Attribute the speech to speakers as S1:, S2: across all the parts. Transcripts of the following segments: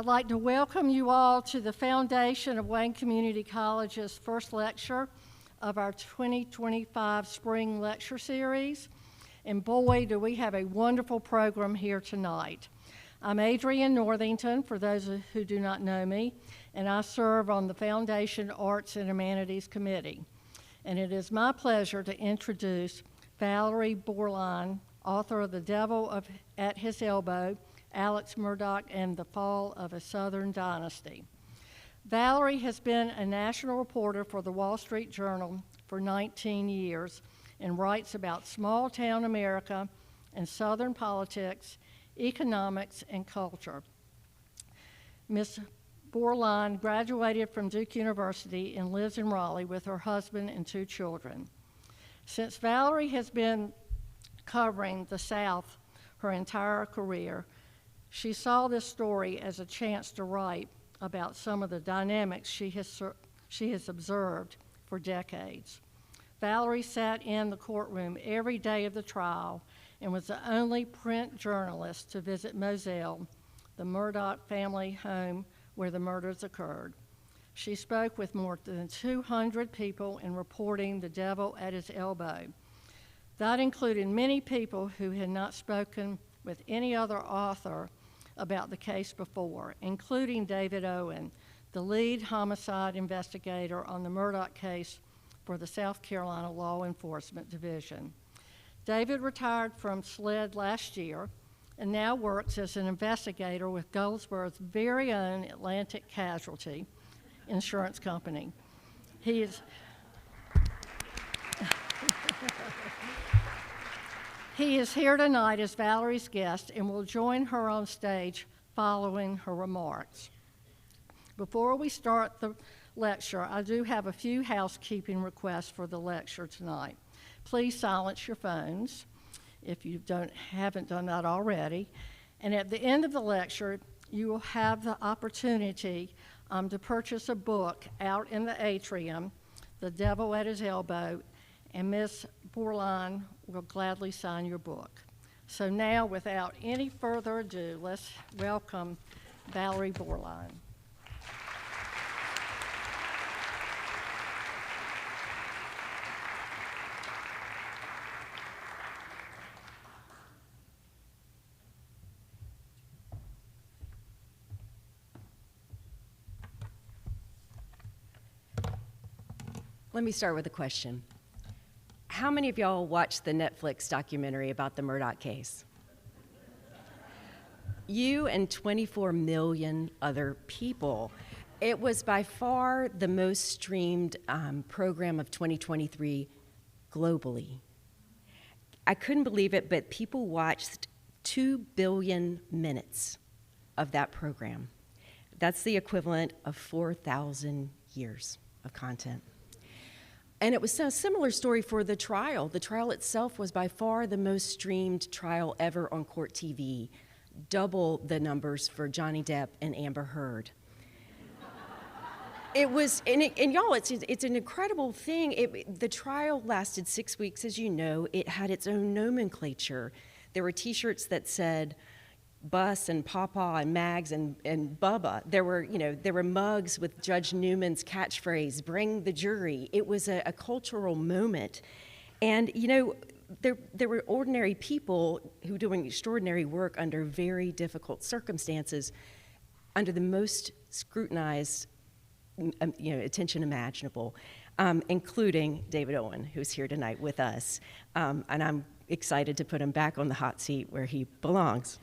S1: I'd like to welcome you all to the Foundation of Wayne Community College's first lecture of our 2025 Spring Lecture Series. And boy, do we have a wonderful program here tonight. I'm Adrienne Northington, for those who do not know me, and I serve on the Foundation Arts and Humanities Committee. And it is my pleasure to introduce Valerie Bauerlein, author of The Devil at His Elbow, Alex Murdaugh, and The Fall of a Southern Dynasty. Valerie has been a national reporter for the Wall Street Journal for 19 years and writes about small-town America and Southern politics, economics, and culture. Ms. Bauerlein graduated from Duke University and lives in Raleigh with her husband and 2 children. Since Valerie has been covering the South her entire career, she saw this story as a chance to write about some of the dynamics she has observed for decades. Valerie sat in the courtroom every day of the trial and was the only print journalist to visit Moselle, the Murdaugh family home where the murders occurred. She spoke with more than 200 people in reporting The Devil at His Elbow. That included many people who had not spoken with any other author about the case before, including David Owen, the lead homicide investigator on the Murdaugh case for the South Carolina Law Enforcement Division. David retired from SLED last year and now works as an investigator with Goldsboro's very own Atlantic Casualty Insurance Company. He is here tonight as Valerie's guest and will join her on stage following her remarks. Before we start the lecture, I do have a few housekeeping requests for the lecture tonight. Please silence your phones if you haven't done that already. And at the end of the lecture, you will have the opportunity to purchase a book out in the atrium, The Devil at His Elbow, and Ms. Bauerlein will gladly sign your book. So now, without any further ado, let's welcome Valerie Bauerlein.
S2: Let me start with a question. How many of y'all watched the Netflix documentary about the Murdaugh case? You and 24 million other people. It was by far the most streamed program of 2023 globally. I couldn't believe it, but people watched 2 billion minutes of that program. That's the equivalent of 4,000 years of content. And it was a similar story for the trial. The trial itself was by far the most streamed trial ever on court TV, double the numbers for Johnny Depp and Amber Heard. It was, and y'all, it's an incredible thing. The trial lasted 6 weeks, as you know. It had its own nomenclature. There were T-shirts that said Bus and Pawpaw and Mags and Bubba. There were mugs with Judge Newman's catchphrase, "Bring the jury." It was a cultural moment. And, there were ordinary people who were doing extraordinary work under very difficult circumstances, under the most scrutinized attention imaginable, including David Owen, who's here tonight with us. And I'm excited to put him back on the hot seat where he belongs.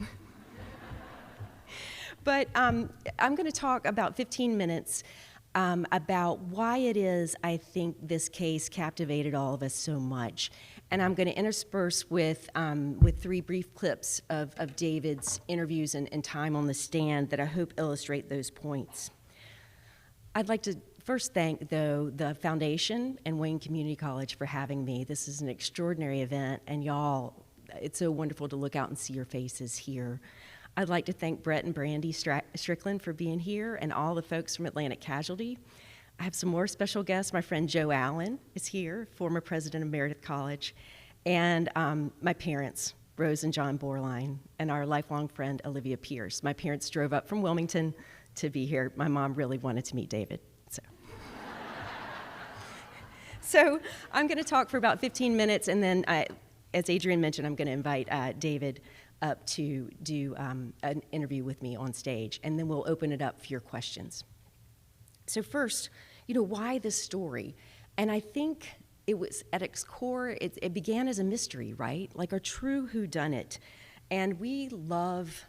S2: But I'm going to talk about 15 minutes about why it is I think this case captivated all of us so much. And I'm going to intersperse with 3 brief clips of David's interviews and time on the stand that I hope illustrate those points. I'd like to first thank, though, the Foundation and Wayne Community College for having me. This is an extraordinary event, and y'all, it's so wonderful to look out and see your faces here. I'd like to thank Brett and Brandy Strickland for being here and all the folks from Atlantic Casualty. I have some more special guests. My friend Joe Allen is here, former president of Meredith College, and my parents, Rose and John Bauerlein, and our lifelong friend, Olivia Pierce. My parents drove up from Wilmington to be here. My mom really wanted to meet David, so. So I'm going to talk for about 15 minutes, and then, as Adrian mentioned, I'm going to invite David up to do an interview with me on stage, and then we'll open it up for your questions. So first, why this story? And I think it was, at its core, it began as a mystery, right? Like a true whodunit. And we love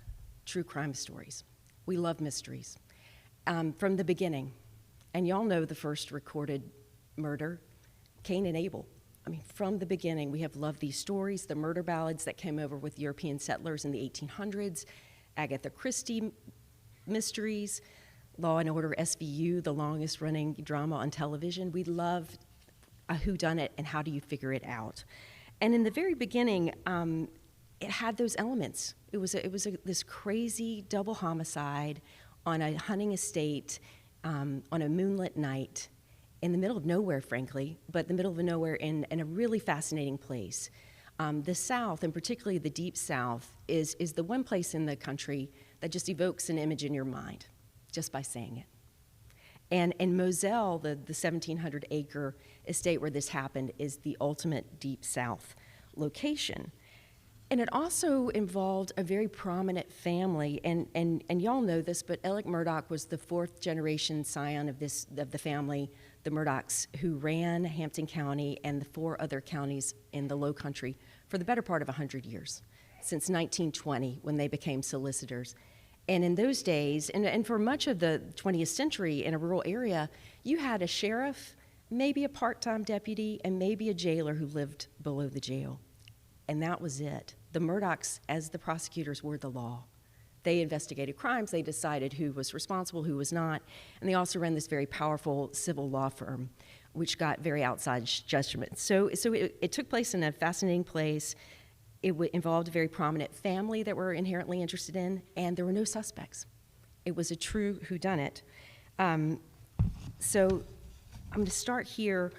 S2: true crime stories. We love mysteries from the beginning. And y'all know the first recorded murder, Cain and Abel. I mean, from the beginning, we have loved these stories, the murder ballads that came over with European settlers in the 1800s, Agatha Christie mysteries, Law and Order SVU, the longest running drama on television. We love a whodunit and how do you figure it out. And in the very beginning, it had those elements. It was this crazy double homicide on a hunting estate on a moonlit night in the middle of nowhere, frankly, but the middle of nowhere in a really fascinating place. The South, and particularly the Deep South, is the one place in the country that just evokes an image in your mind just by saying it. And Moselle, the 1,700-acre estate where this happened, is the ultimate Deep South location. And it also involved a very prominent family, and y'all know this, but Alex Murdaugh was the fourth generation scion of the family, the Murdaughs, who ran Hampton County and the 4 other counties in the Low Country for the better part of 100 years, since 1920, when they became solicitors. And in those days, and for much of the 20th century in a rural area, you had a sheriff, maybe a part-time deputy, and maybe a jailer who lived below the jail. And that was it. The Murdaughs, as the prosecutors, were the law. They investigated crimes, they decided who was responsible, who was not, and they also ran this very powerful civil law firm, which got very outside judgments. So it took place in a fascinating place. It involved a very prominent family that we're inherently interested in, and there were no suspects. It was a true whodunit. So I'm going to start here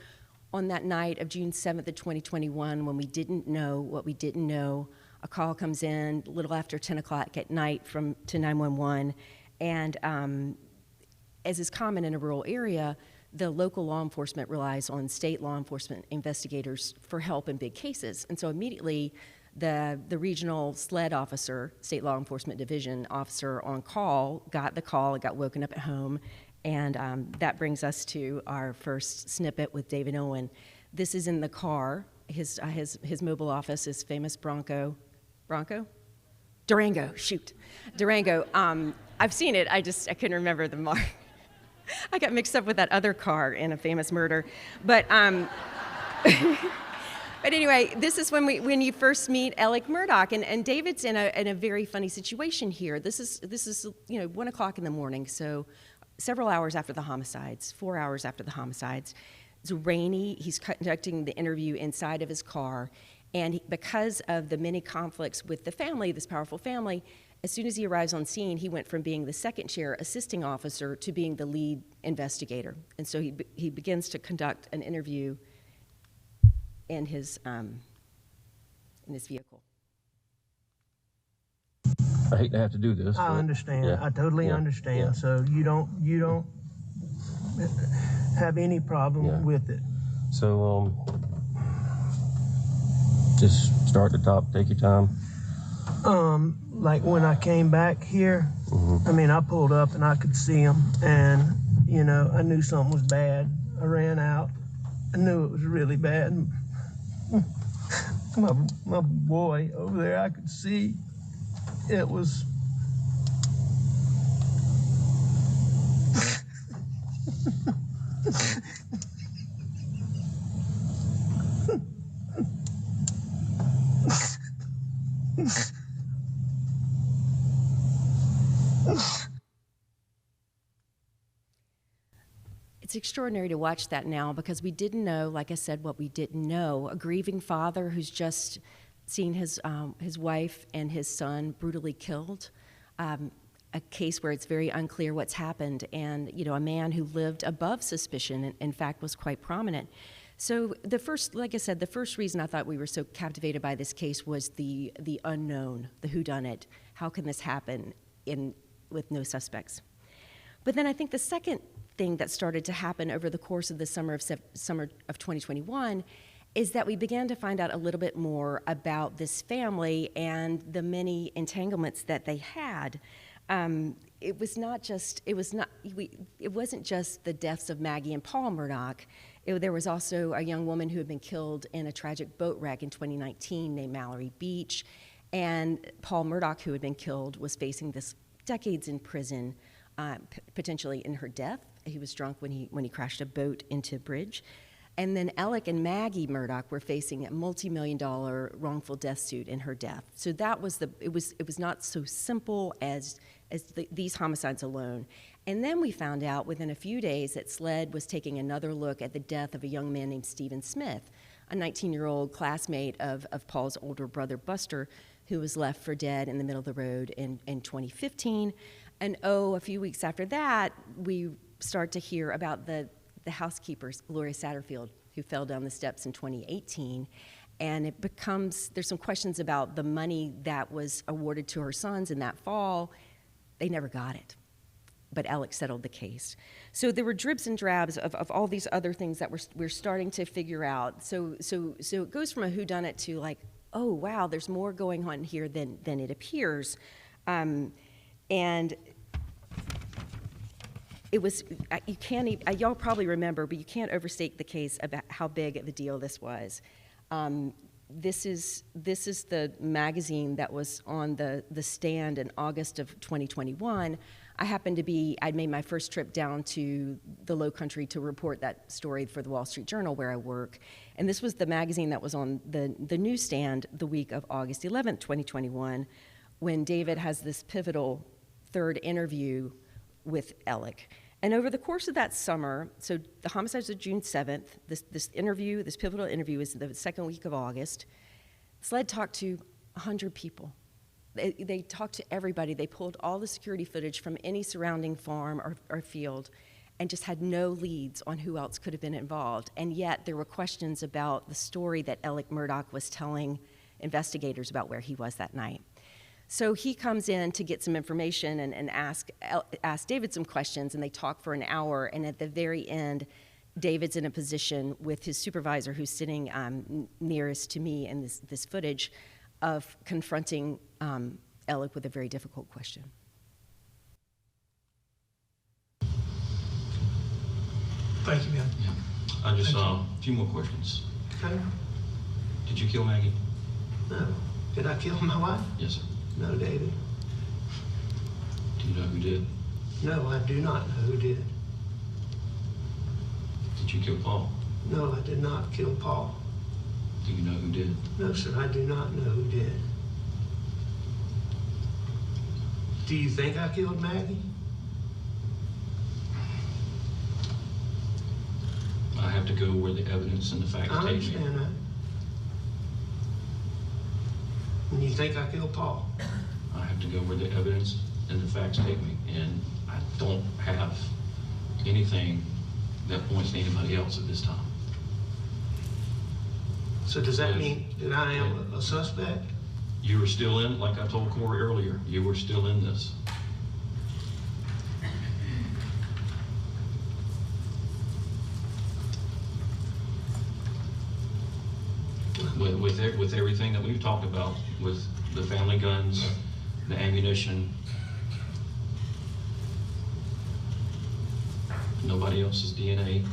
S2: on that night of June 7th of 2021, when we didn't know what we didn't know. A call comes in a little after 10 o'clock at night to 911, and as is common in a rural area, the local law enforcement relies on state law enforcement investigators for help in big cases. And so immediately, the regional SLED officer, State Law Enforcement Division officer on call, got the call, got woken up at home, and that brings us to our first snippet with David Owen. This is in the car. His mobile office is famous Durango. I've seen it. I couldn't remember the mark. I got mixed up with that other car in A Famous Murder, but. But anyway, this is when you first meet Alex Murdaugh, and David's in a very funny situation here. This is 1 o'clock in the morning, so several hours after the homicides, 4 hours after the homicides. It's rainy. He's conducting the interview inside of his car, and because of the many conflicts with the family, this powerful family, as soon as he arrives on scene, he went from being the second chair assisting officer to being the lead investigator, and so he begins to conduct an interview in his vehicle.
S3: I hate to have to do this.
S4: I understand.
S3: Yeah.
S4: I totally understand.
S3: Yeah.
S4: So you don't have any problem with it.
S3: So just start at the top. Take your time.
S4: Like when I came back here, I mean, I pulled up and I could see him, and I knew something was bad. I ran out. I knew it was really bad. My boy over there, I could see it was.
S2: It's extraordinary to watch that now because we didn't know, like I said, what we didn't know. A grieving father who's just seen his wife and his son brutally killed. A case where it's very unclear what's happened, and a man who lived above suspicion and in fact was quite prominent. So the first, like I said, the first reason I thought we were so captivated by this case was the unknown, the whodunit. How can this happen with no suspects? But then I think the second thing that started to happen over the course of the summer of 2021 is that we began to find out a little bit more about this family and the many entanglements that they had. It wasn't just the deaths of Maggie and Paul Murdaugh. There was also a young woman who had been killed in a tragic boat wreck in 2019 named Valerie Bauerlein, and Paul Murdaugh, who had been killed, was facing this decades in prison, potentially in her death. He was drunk when he crashed a boat into a bridge. And then Alex and Maggie Murdaugh were facing a multi-million-dollar wrongful death suit in her death. So that was it was not so simple as these homicides alone. And then we found out within a few days that SLED was taking another look at the death of a young man named Stephen Smith, a 19-year-old classmate of Paul's older brother Buster, who was left for dead in the middle of the road in 2015. And a few weeks after that, we start to hear about the housekeeper, Gloria Satterfield, who fell down the steps in 2018. And there's some questions about the money that was awarded to her sons in that fall. They never got it, but Alex settled the case. So there were dribs and drabs of all these other things that we're starting to figure out. So it goes from a whodunit to like, oh wow, there's more going on here than it appears. And it was, y'all probably remember, but you can't overstate the case about how big of a deal this was. This is the magazine that was on the stand in August of 2021. I'd made my first trip down to the Low Country to report that story for the Wall Street Journal where I work. And this was the magazine that was on the newsstand the week of August 11th, 2021, when David has this pivotal third interview with Alex. And over the course of that summer, so the homicides of June 7th, this pivotal interview was the second week of August. SLED talked to 100 people. They talked to everybody. They pulled all the security footage from any surrounding farm or field and just had no leads on who else could have been involved. And yet there were questions about the story that Alex Murdaugh was telling investigators about where he was that night. So he comes in to get some information and ask David some questions, and they talk for an hour. And at the very end, David's in a position with his supervisor, who's sitting nearest to me in this footage, of confronting Alex with a very difficult question.
S4: Thank you, ma'am.
S3: Yeah. I just a few more questions.
S4: Okay.
S3: Did you kill Maggie?
S4: No. Did I kill my wife?
S3: Yes, sir.
S4: No, David.
S3: Do you know who did?
S4: No, I do not know who did.
S3: Did you kill Paul?
S4: No, I did not kill Paul.
S3: Do you know who did?
S4: No, sir, I do not know who did. Do you think I killed Maggie?
S3: I have to go where the evidence and the facts
S4: I
S3: take me.
S4: understand that. And you think I killed Paul?
S3: I have to go where the evidence and the facts take me, and I don't have anything that points to anybody else at this time.
S4: So does that mean that I am a suspect?
S3: You were still in, like I told Corey earlier, you were still in this. With everything that we've talked about, with the family guns, the ammunition, nobody else's DNA.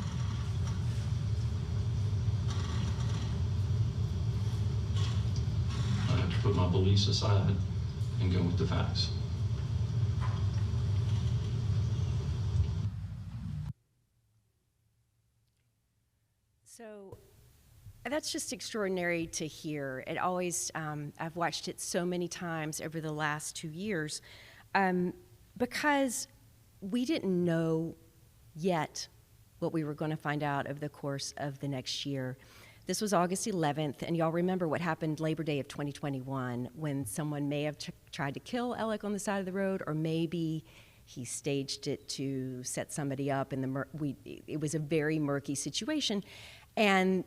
S3: I have to put my beliefs aside and go with the facts.
S2: So that's just extraordinary to hear. It always, I've watched it so many times over the last 2 years, because we didn't know yet what we were going to find out over the course of the next year. This was August 11th, and y'all remember what happened Labor Day of 2021 when someone may have tried to kill Alex on the side of the road, or maybe he staged it to set somebody up, and it was a very murky situation. And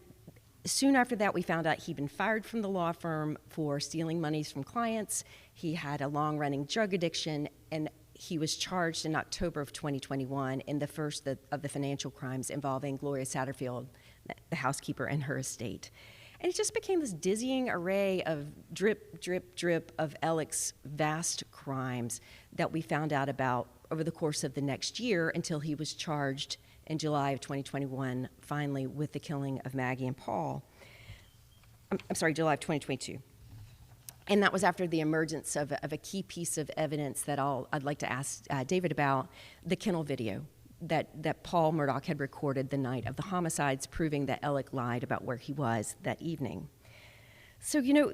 S2: soon after that, we found out he'd been fired from the law firm for stealing monies from clients. He had a long-running drug addiction, and he was charged in October of 2021 in the first of the financial crimes involving Gloria Satterfield, the housekeeper, and her estate. And it just became this dizzying array of drip, drip, drip of Alex's vast crimes that we found out about over the course of the next year until he was charged in July of 2021, finally, with the killing of Maggie and Paul. I'm sorry, July of 2022. And that was after the emergence of a key piece of evidence that I'd like to ask David about, the kennel video that Paul Murdaugh had recorded the night of the homicides, proving that Alex lied about where he was that evening. So, you know,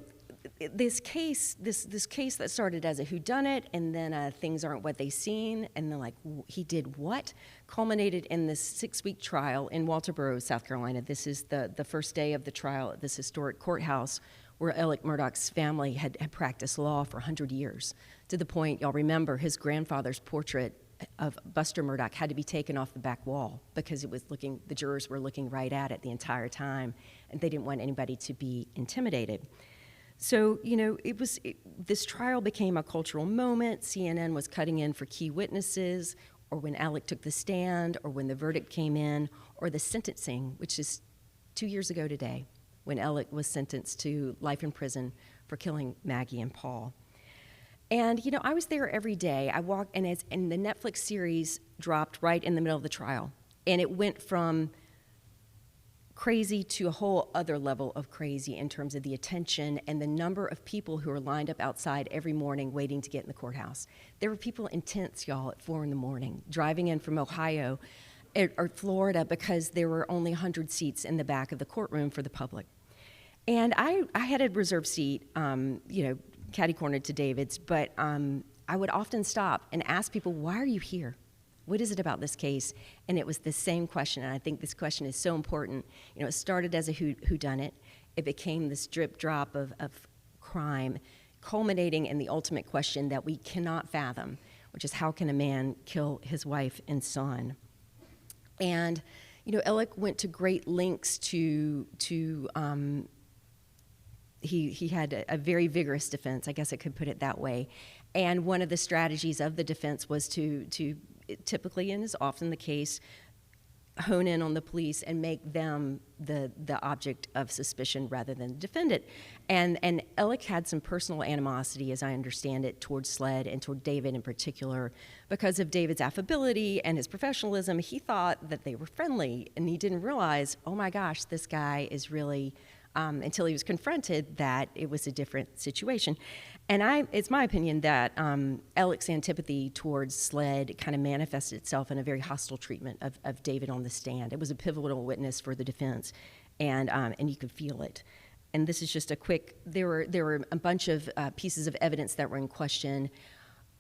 S2: this case that started as a whodunit, and then things aren't what they seem, and then like, he did what, culminated in this 6-week trial in Walterboro, South Carolina. This is the first day of the trial at this historic courthouse where Alex Murdaugh's family had practiced law for 100 years, to the point, y'all remember, his grandfather's portrait of Buster Murdaugh had to be taken off the back wall because the jurors were looking right at it the entire time, and they didn't want anybody to be intimidated. So, you know, this trial became a cultural moment. CNN was cutting in for key witnesses, or when Alex took the stand, or when the verdict came in, or the sentencing, which is 2 years ago today, when Alex was sentenced to life in prison for killing Maggie and Paul. And, you know, I was there every day. I walked, and the Netflix series dropped right in the middle of the trial. And it went from crazy to a whole other level of crazy in terms of the attention and the number of people who are lined up outside every morning waiting to get in the courthouse. There were people in tents, y'all, at 4 a.m, driving in from Ohio or Florida because there were only 100 seats in the back of the courtroom for the public. And I had a reserved seat, you know, catty-cornered to David's, but I would often stop and ask people, why are you here? What is it about this case? And it was the same question, and I think this question is so important. You know, it started as a whodunit. It became this drip-drop of crime, culminating in the ultimate question that we cannot fathom, which is how can a man kill his wife and son? And, you know, Alex went to great lengths he had a very vigorous defense, I guess I could put it that way. And one of the strategies of the defense was to typically, and is often the case, hone in on the police and make them the object of suspicion rather than the defendant. And Alex had some personal animosity, as I understand it, towards SLED and toward David in particular. Because of David's affability and his professionalism, he thought that they were friendly, and he didn't realize, oh my gosh, this guy is really, until he was confronted, that it was a different situation. And it's my opinion that Alex's antipathy towards SLED kind of manifested itself in a very hostile treatment of David on the stand. It was a pivotal witness for the defense, and you could feel it. And this is just a quick, there were a bunch of pieces of evidence that were in question.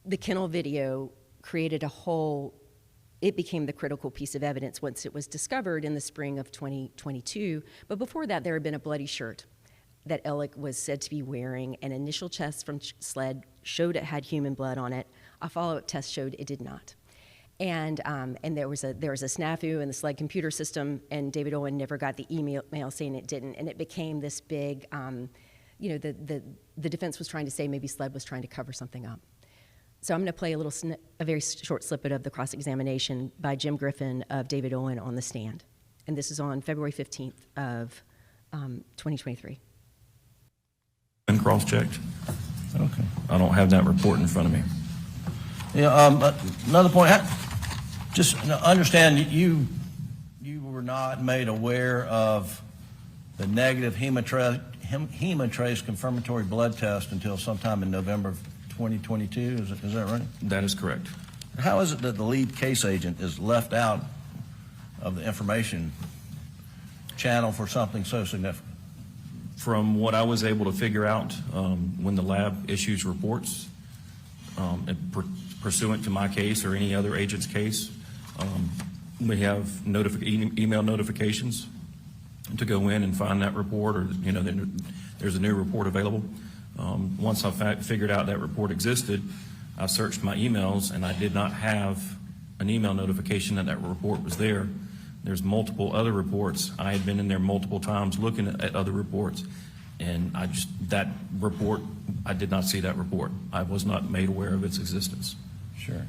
S2: The kennel video created it became the critical piece of evidence once it was discovered in the spring of 2022. But before that, there had been a bloody shirt that Alex was said to be wearing. An initial test from SLED showed it had human blood on it. A follow-up test showed it did not. And there was a snafu in the SLED computer system, and David Owen never got the email saying it didn't. And it became this big, you know, the defense was trying to say maybe SLED was trying to cover something up. So I'm going to play a very short snippet of the cross-examination by Jim Griffin of David Owen on the stand. And this is on February 15th of 2023.
S5: Been cross-checked. Okay. I don't have that report in front of me.
S6: Yeah. Another point. Just understand you were not made aware of the negative hemotrace confirmatory blood test until sometime in November of 2022. Is that right?
S5: That is correct.
S6: How is it that the lead case agent is left out of the information channel for something so significant?
S5: From what I was able to figure out, when the lab issues reports, pursuant to my case or any other agent's case, we have email notifications to go in and find that report, or you know, there's a new report available. Once I figured out that report existed, I searched my emails, and I did not have an email notification that report was there. There's multiple other reports. I had been in there multiple times looking at other reports, and that report, I did not see that report. I was not made aware of its existence.
S6: Sure.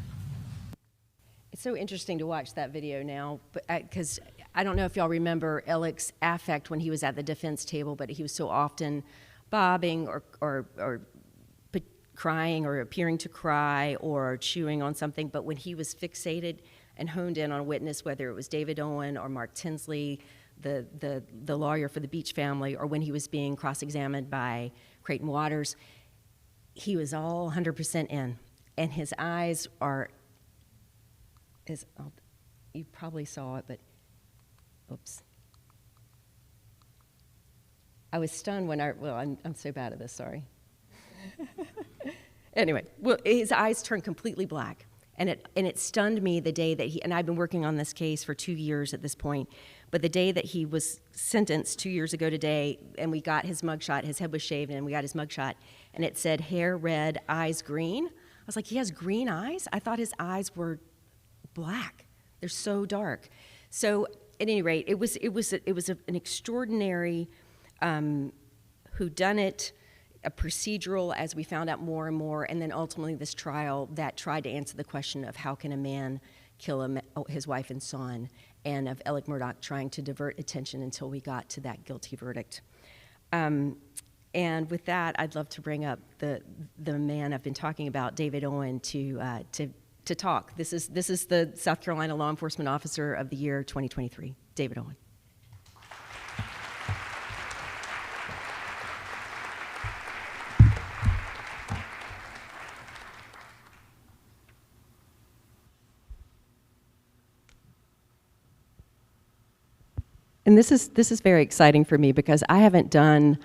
S2: It's so interesting to watch that video now, because I don't know if y'all remember Alex's affect when he was at the defense table, but he was so often bobbing or crying or appearing to cry or chewing on something. But when he was fixated and honed in on a witness, whether it was David Owen or Mark Tinsley, the lawyer for the Beach family, or when he was being cross-examined by Creighton Waters, he was all 100% in. And his eyes are, you probably saw it, but, oops. I was stunned when I'm so bad at this, sorry. Anyway, well, his eyes turned completely black. And it stunned me the day that and I've been working on this case for 2 years at this point, but the day that he was sentenced 2 years ago today, and we got his mugshot, his head was shaved, and we got his mugshot, and it said hair red, eyes green. I was like, he has green eyes? I thought his eyes were black. They're so dark. So at any rate, it was an extraordinary whodunit, a procedural, as we found out more and more, and then ultimately this trial that tried to answer the question of how can a man kill his wife and son, and of Alex Murdaugh trying to divert attention until we got to that guilty verdict. And with that, I'd love to bring up the man I've been talking about, David Owen, to talk. This is the South Carolina Law Enforcement Officer of the Year 2023, David Owen. And this is very exciting for me because I haven't done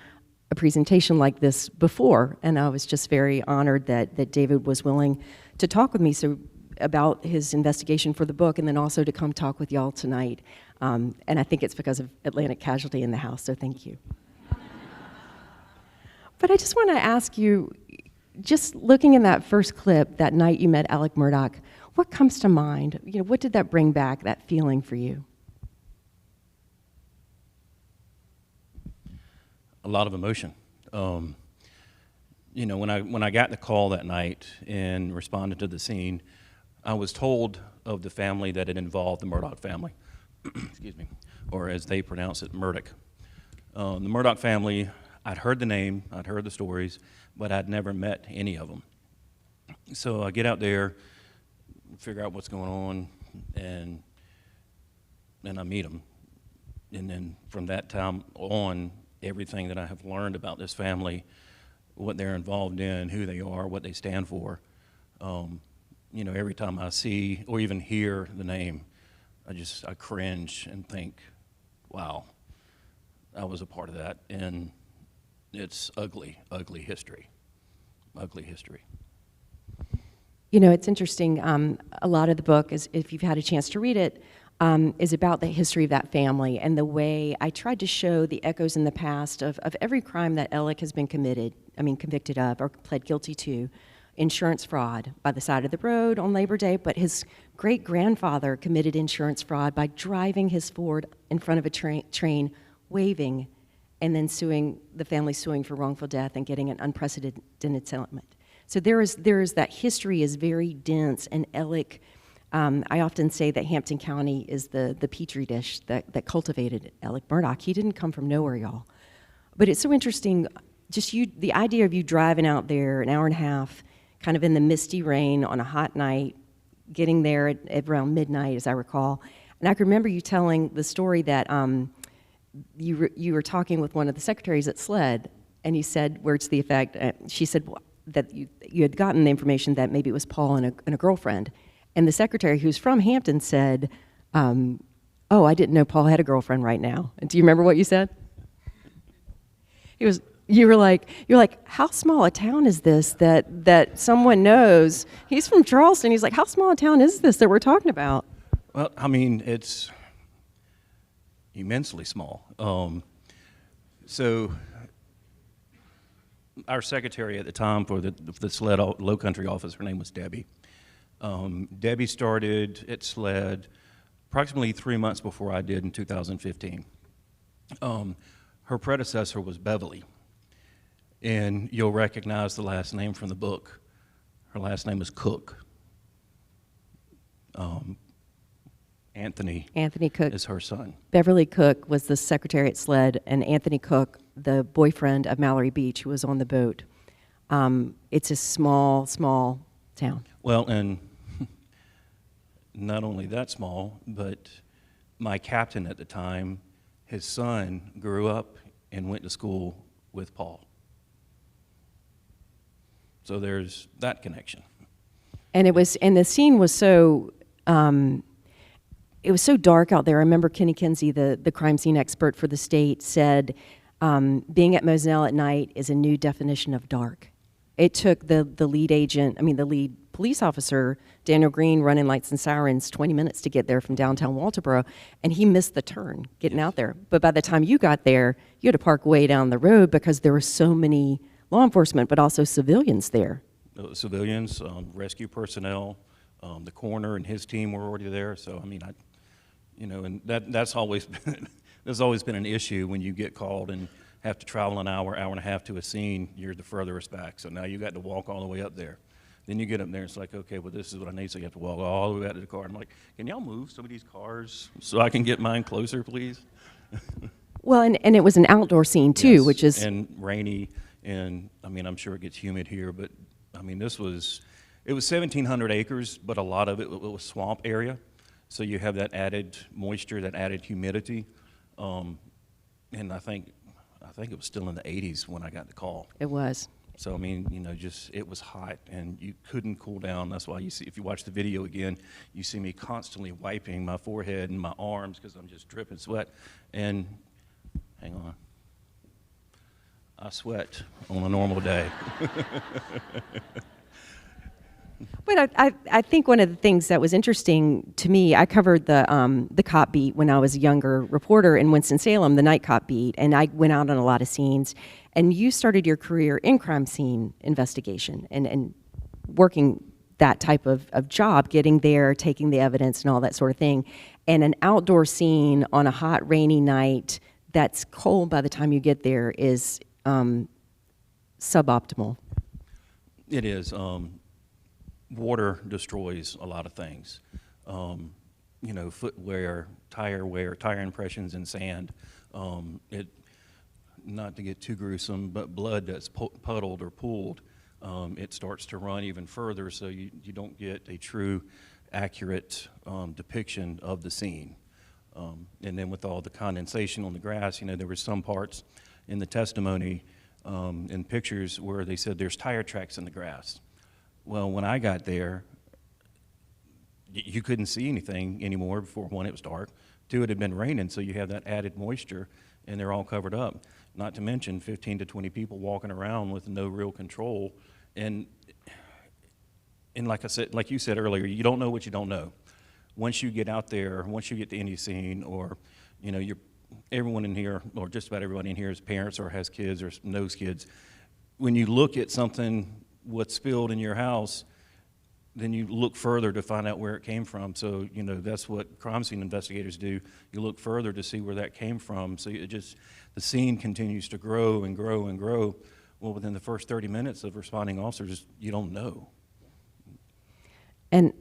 S2: a presentation like this before, and I was just very honored that David was willing to talk with me about his investigation for the book, and then also to come talk with y'all tonight. And I think it's because of Atlantic Casualty in the house, so thank you. But I just want to ask you, just looking in that first clip, that night you met Alex Murdaugh, what comes to mind? You know, what did that bring back, that feeling for you?
S5: A lot of emotion. You know, when I got the call that night and responded to the scene, I was told of the family that it involved the Murdaugh family, excuse me, or as they pronounce it, Murdaugh. The Murdaugh family, I'd heard the name, I'd heard the stories, but I'd never met any of them. So I get out there, figure out what's going on, and I meet them. And then from that time on, everything that I have learned about this family, what they're involved in, who they are, what they stand for. You know, every time I see or even hear the name, I cringe and think, wow, I was a part of that. And it's ugly, ugly history, ugly history.
S2: You know, it's interesting. A lot of the book, is, if you've had a chance to read it, is about the history of that family and the way I tried to show the echoes in the past of every crime that Alex has been convicted of or pled guilty to. Insurance fraud by the side of the road on Labor Day, but his great-grandfather committed insurance fraud by driving his Ford in front of a train, waving, and then the family suing for wrongful death and getting an unprecedented settlement. So there is that history is very dense, and Alex, I often say that Hampton County is the petri dish that cultivated Alex Murdaugh. He didn't come from nowhere, y'all. But it's so interesting, the idea of you driving out there an hour and a half, kind of in the misty rain on a hot night, getting there at around midnight, as I recall. And I can remember you telling the story that you were talking with one of the secretaries at SLED, and you said, words to the effect, she said that you had gotten the information that maybe it was Paul and a girlfriend. And the secretary, who's from Hampton, said, oh, I didn't know Paul had a girlfriend right now. And do you remember what you said? You were like, how small a town is this that someone knows? He's from Charleston. He's like, how small a town is this that we're talking about?
S5: Well, I mean, it's immensely small. So our secretary at the time for the SLED Low Country office, her name was Debbie. Debbie started at SLED approximately 3 months before I did in 2015. Her predecessor was Beverly, and you'll recognize the last name from the book. Her last name is Cook. Anthony
S2: Cook
S5: is her son.
S2: Beverly Cook was the secretary at SLED, and Anthony Cook, the boyfriend of Mallory Beach, who was on the boat. It's a small town.
S5: Well, and not only that small, but my captain at the time, his son grew up and went to school with Paul. So there's that connection.
S2: And the scene was so, it was so dark out there. I remember Kenny Kinsey, the crime scene expert for the state, said, being at Moselle at night is a new definition of dark. It took the lead police officer, Daniel Green, running lights and sirens 20 minutes to get there from downtown Walterboro, and he missed the turn getting out there. But by the time you got there, you had to park way down the road because there were so many law enforcement, but also civilians there.
S5: Civilians, rescue personnel, the coroner and his team were already there. So I mean, and that's always been there's always been an issue when you get called and have to travel an hour and a half to a scene. You're the furthest back, so now you got to walk all the way up there. Then you get up there, and it's like, okay, well, this is what I need, so you have to walk all the way out to the car. I'm like, can y'all move some of these cars so I can get mine closer, please?
S2: Well, and it was an outdoor scene, too,
S5: Yes,
S2: which is...
S5: and rainy, and, I mean, I'm sure it gets humid here, but, I mean, it was 1,700 acres, but a lot of it was swamp area, so you have that added moisture, that added humidity, and I think it was still in the 80s when I got the call.
S2: It was.
S5: So, I mean, it was hot, and you couldn't cool down. That's why you see, if you watch the video again, you see me constantly wiping my forehead and my arms because I'm just dripping sweat. And, hang on, I sweat on a normal day.
S2: But I think one of the things that was interesting to me, I covered the cop beat when I was a younger reporter in Winston-Salem, the night cop beat, and I went out on a lot of scenes. And you started your career in crime scene investigation and working that type of job, getting there, taking the evidence and all that sort of thing. And an outdoor scene on a hot, rainy night that's cold by the time you get there is suboptimal.
S5: It is. Water destroys a lot of things. Footwear, tire wear, tire impressions in sand. Not to get too gruesome, but blood that's puddled or pooled, it starts to run even further, so you don't get a true, accurate depiction of the scene. And then with all the condensation on the grass, there were some parts in the testimony in pictures where they said there's tire tracks in the grass. Well, when I got there, you couldn't see anything anymore. Before, one, it was dark. Two, it had been raining, so you have that added moisture, and they're all covered up. Not to mention 15 to 20 people walking around with no real control. And like I said, like you said earlier, you don't know what you don't know. Once you get out there, once you get to any scene, or everyone in here, or just about everybody in here, is parents or has kids or knows kids. When you look at something, what's spilled in your house, then you look further to find out where it came from. So, that's what crime scene investigators do. You look further to see where that came from. So the scene continues to grow and grow and grow. Well, within the first 30 minutes of responding officers, you don't know.
S2: And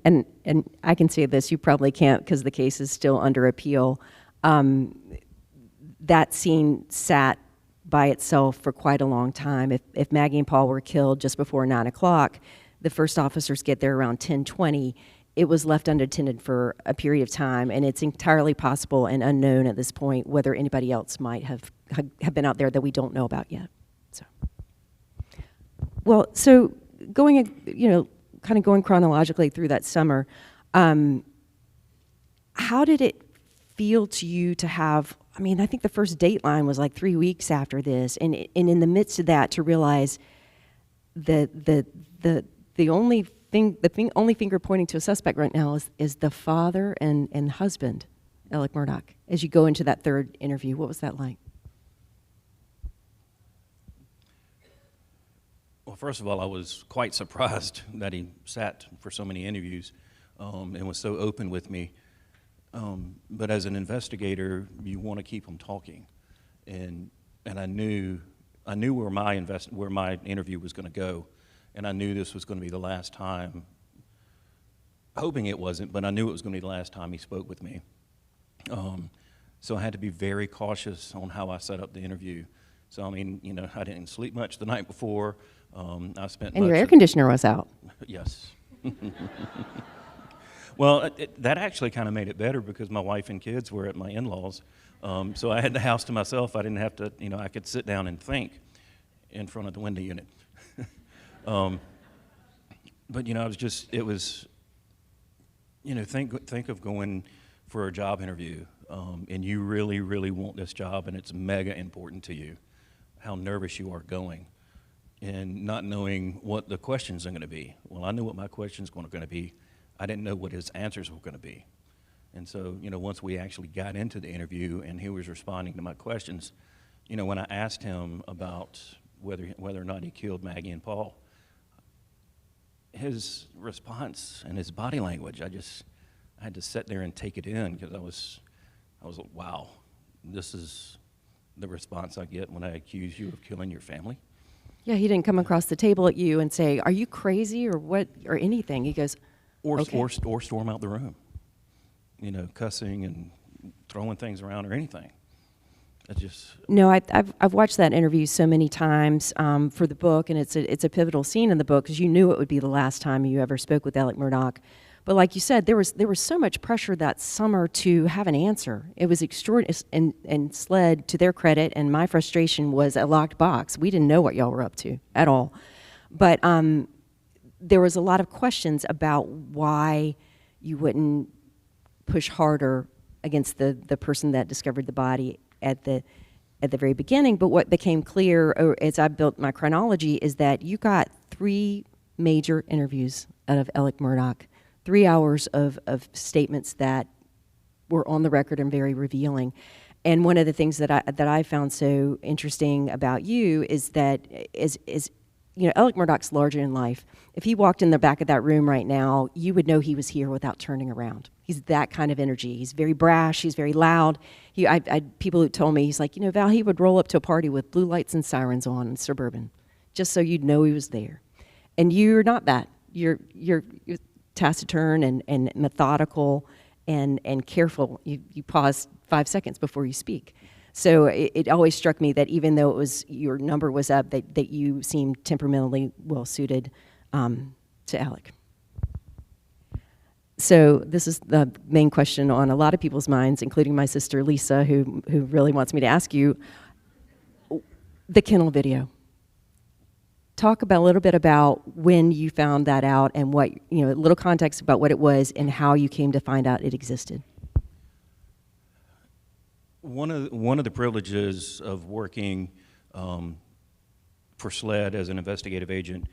S2: I can say this, you probably can't because the case is still under appeal. That scene sat by itself for quite a long time. If Maggie and Paul were killed just before 9 o'clock, the first officers get there around 10:20. It was left unattended for a period of time, and it's entirely possible and unknown at this point whether anybody else might have been out there that we don't know about yet. So going, kind of going chronologically through that summer, how did it feel to you to have? I think the first Dateline was like 3 weeks after this, and in the midst of that, to realize that the only finger pointing to a suspect right now is the father and husband, Alex Murdaugh. As you go into that third interview, what was that like?
S5: Well, first of all, I was quite surprised that he sat for so many interviews and was so open with me. But as an investigator, you want to keep them talking, and I knew where my interview was going to go, and I knew this was going to be the last time. Hoping it wasn't, but I knew it was going to be the last time he spoke with me. So I had to be very cautious on how I set up the interview. So I mean, you know, I didn't sleep much the night before. I spent.
S2: And your air conditioner was out.
S5: Yes. Well, that actually kind of made it better because my wife and kids were at my in-laws. So I had the house to myself. I didn't have to, you know, I could sit down and think in front of the window unit. But, you know, it was, you know, think of going for a job interview and you really, really want this job and it's mega important to you, how nervous you are going and not knowing what the questions are going to be. Well, I knew what my questions were going to be. I didn't know what his answers were going to be. And so, you know, once we actually got into the interview and he was responding to my questions, you know, when I asked him about whether or not he killed Maggie and Paul, his response and his body language, I had to sit there and take it in because I was like, wow, this is the response I get when I accuse you of killing your family.
S2: Yeah, he didn't come across the table at you and say, "Are you crazy?" or what, or anything. He goes,
S5: okay. Or storm out the room, you know, cussing and throwing things around or anything.
S2: No, I've watched that interview so many times for the book, and it's a pivotal scene in the book because you knew it would be the last time you ever spoke with Alex Murdaugh. But like you said, there was so much pressure that summer to have an answer. It was extraordinary, and SLED, to their credit, and my frustration was a locked box. We didn't know what y'all were up to at all. But there was a lot of questions about why you wouldn't push harder against the person that discovered the body at the very beginning. But what became clear as I built my chronology is that you got 3 major interviews out of Alex Murdaugh, 3 hours of statements that were on the record and very revealing. And one of the things that I found so interesting about you is that you know, Alex Murdaugh's larger in life. If he walked in the back of that room right now, you would know he was here without turning around. He's that kind of energy. He's very brash. He's very loud. People who told me, he's like, you know, Val, he would roll up to a party with blue lights and sirens on in Suburban, just so you'd know he was there. And you're not that. You're taciturn and methodical and careful. You pause 5 seconds before you speak. So it always struck me that even though your number was up, that you seemed temperamentally well suited to Alex. So this is the main question on a lot of people's minds, including my sister Lisa, who really wants me to ask you the kennel video. Talk about a little bit about when you found that out and what, you know, a little context about what it was and how you came to find out it existed.
S5: One of the privileges of working for SLED as an investigative agent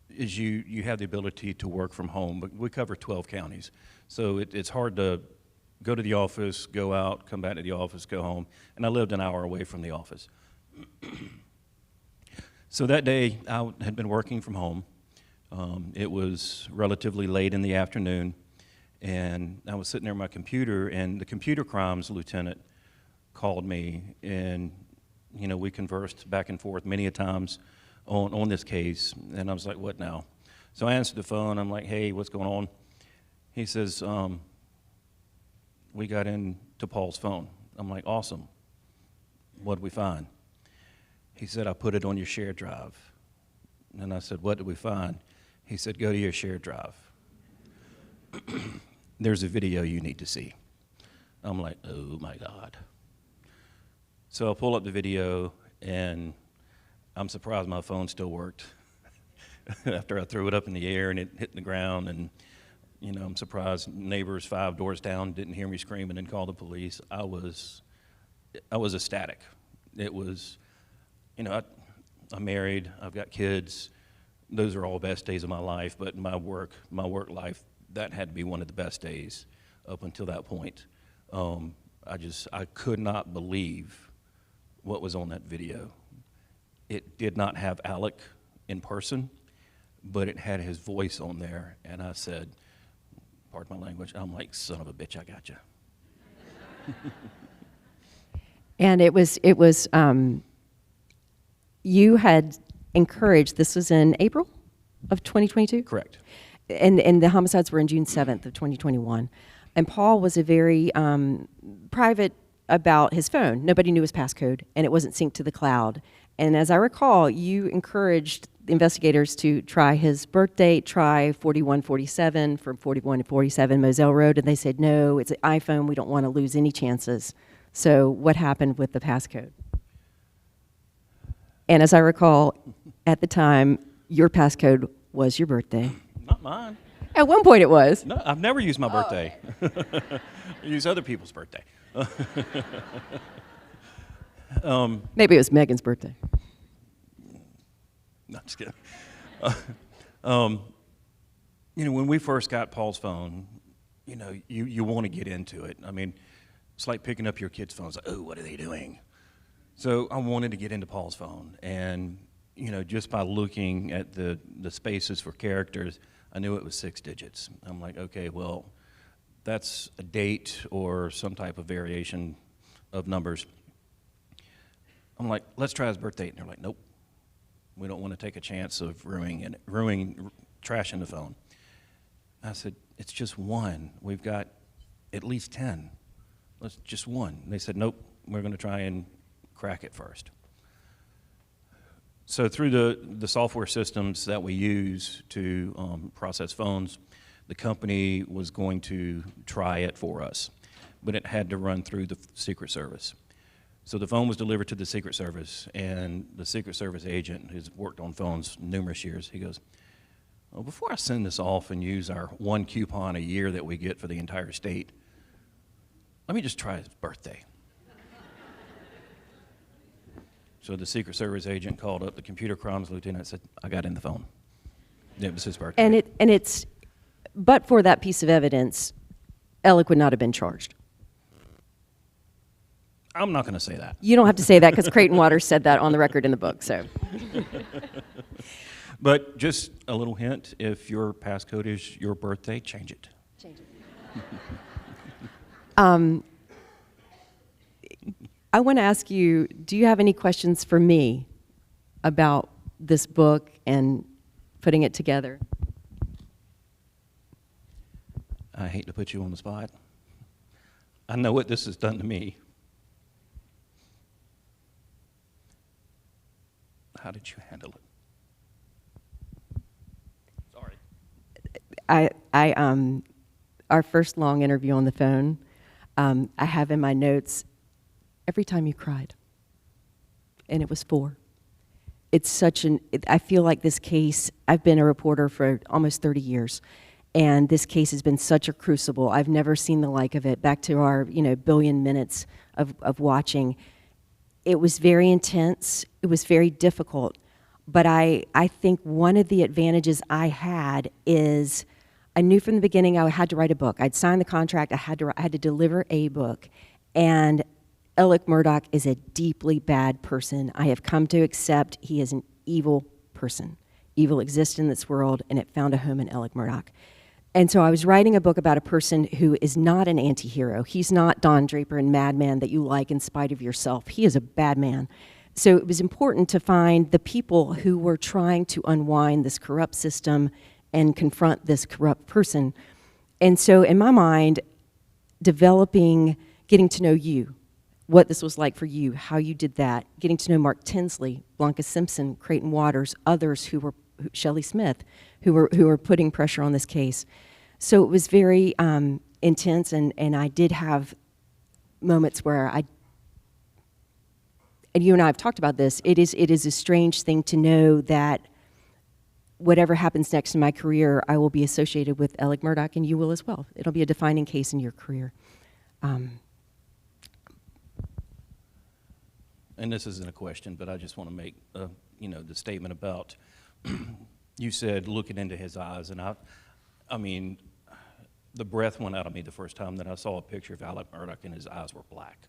S5: is you have the ability to work from home. But we cover 12 counties, so it's hard to go to the office, go out, come back to the office, go home. And I lived an hour away from the office. So that day, I had been working from home. It was relatively late in the afternoon, and I was sitting there at my computer, and the computer crimes lieutenant called me, and you know, we conversed back and forth many a times on this case, and I was like, what now? So I answered the phone. I'm like, hey, what's going on? He says, we got into Paul's phone. I'm like, awesome. What'd we find? He said, I put it on your shared drive. And I said, what did we find? He said, go to your shared drive. There's a video you need to see. I'm like, oh my God. So I pull up the video, and I'm surprised my phone still worked after I threw it up in the air and it hit the ground. And you know, I'm surprised neighbors 5 doors down didn't hear me screaming and call the police. I was ecstatic. It was, you know, I'm married, I've got kids. Those are all best days of my life, but my work life, that had to be one of the best days up until that point. I could not believe what was on that video. It did not have Alec in person, but it had his voice on there, and I said, pardon my language, I'm like, son of a bitch, I got you.
S2: And it was you had encouraged, this was in April of 2022?
S7: Correct.
S2: And the homicides were in June 7th of 2021. And Paul was a very private about his phone. Nobody knew his passcode, and it wasn't synced to the cloud. And as I recall, you encouraged the investigators to try his birth date, try 4147 from 4147 Moselle Road, and they said, no, it's an iPhone, we don't want to lose any chances. So what happened with the passcode? And as I recall, at the time, your passcode was your birthday.
S7: Not mine.
S2: At one point it was.
S7: No, I've never used my birthday. I use other people's birthday.
S2: Maybe it was Megan's birthday.
S7: No, just kidding. When we first got Paul's phone, you want to get into it. I mean, it's like picking up your kid's phone. It's like, oh, what are they doing? So I wanted to get into Paul's phone. And, just by looking at the spaces for characters, I knew it was 6 digits. I'm like, okay, well, that's a date or some type of variation of numbers. I'm like, let's try his birth date. And they're like, nope. We don't want to take a chance of ruining trash in the phone. I said, it's just one. We've got at least 10. Let's just one. And they said, nope, we're going to try and crack it first. So through the software systems that we use to process phones, the company was going to try it for us, but it had to run through the Secret Service. So the phone was delivered to the Secret Service, and the Secret Service agent, who's worked on phones numerous years, he goes, well, before I send this off and use our 1 coupon a year that we get for the entire state, let me just try his birthday. So the Secret Service agent called up the computer crimes lieutenant and said, I got in the phone. It was his birthday.
S2: And it's, but for that piece of evidence, Alec would not have been charged.
S7: I'm not going to say that.
S2: You don't have to say that because Creighton Waters said that on the record in the book. So,
S7: But just a little hint, if your passcode is your birthday, change it.
S2: I want to ask you, do you have any questions for me about this book and putting it together?
S7: I hate to put you on the spot. I know what this has done to me. How did you handle it? Sorry.
S2: Our first long interview on the phone, I have in my notes, every time you cried. And it was 4. It's such I feel like this case, I've been a reporter for almost 30 years, and this case has been such a crucible. I've never seen the like of it. Back to our, billion minutes of watching. It was very intense. It was very difficult. But I think one of the advantages I had is I knew from the beginning I had to write a book. I'd signed the contract. I had to deliver a book. And Alex Murdaugh is a deeply bad person. I have come to accept he is an evil person. Evil exists in this world, and it found a home in Alex Murdaugh. And so I was writing a book about a person who is not an anti-hero. He's not Don Draper and Madman that you like in spite of yourself. He is a bad man. So it was important to find the people who were trying to unwind this corrupt system and confront this corrupt person. And so in my mind, getting to know you, what this was like for you, how you did that, getting to know Mark Tinsley, Blanca Simpson, Creighton Waters, others who were, Shelley Smith, who were putting pressure on this case. So it was very intense, and I did have moments where and you and I have talked about this, it is a strange thing to know that whatever happens next in my career, I will be associated with Alex Murdaugh, and you will as well. It'll be a defining case in your career.
S7: And this isn't a question, but I just want to make, the statement about, you said looking into his eyes, and I mean, the breath went out of me the first time that I saw a picture of Alex Murdaugh and his eyes were black.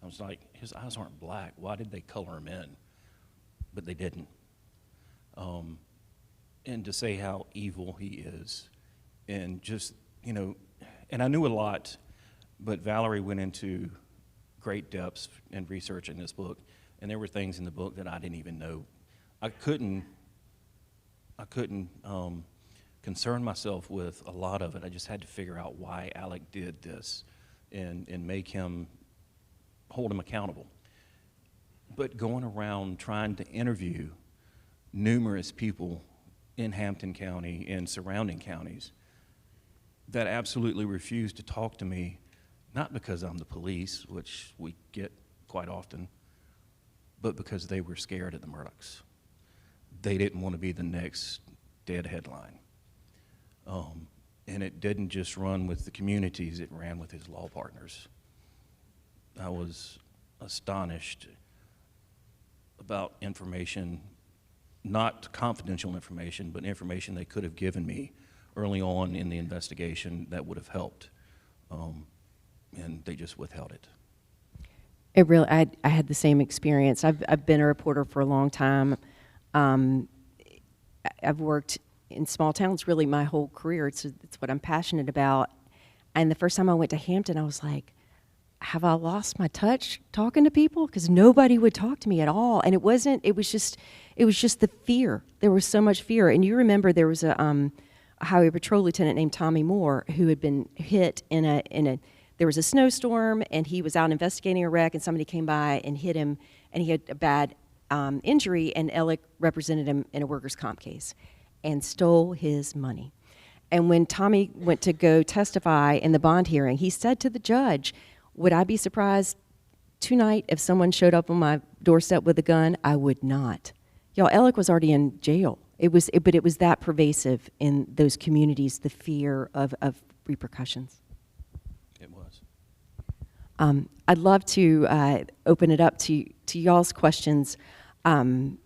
S7: I was like, his eyes aren't black. Why did they color him in? But they didn't. And to say how evil he is, and just, and I knew a lot But Valerie went into great depths in research in this book, and there were things in the book that I didn't even know. I couldn't concern myself with a lot of it. I just had to figure out why Alec did this and hold him accountable. But going around trying to interview numerous people in Hampton County and surrounding counties that absolutely refused to talk to me, not because I'm the police, which we get quite often, but because they were scared of the Murdaughs. They didn't want to be the next dead headline. And it didn't just run with the communities, it ran with his law partners. I was astonished about information, not confidential information, but information they could have given me early on in the investigation that would have helped. And they just withheld it.
S2: It really, I had the same experience. I've been a reporter for a long time. I've worked in small towns really my whole career. It's what I'm passionate about. And the first time I went to Hampton, I was like, have I lost my touch talking to people? Because nobody would talk to me at all. And it was just the fear. There was so much fear. And you remember there was a highway patrol lieutenant named Tommy Moore who had been hit there was a snowstorm, and he was out investigating a wreck, and somebody came by and hit him, and he had a bad injury, and Alec represented him in a workers' comp case and stole his money. And when Tommy went to go testify in the bond hearing, he said to the judge, would I be surprised tonight if someone showed up on my doorstep with a gun? I would not. Y'all, Alec was already in jail. But it was that pervasive in those communities, the fear of repercussions.
S7: It was.
S2: I'd love to open it up to y'all's questions. And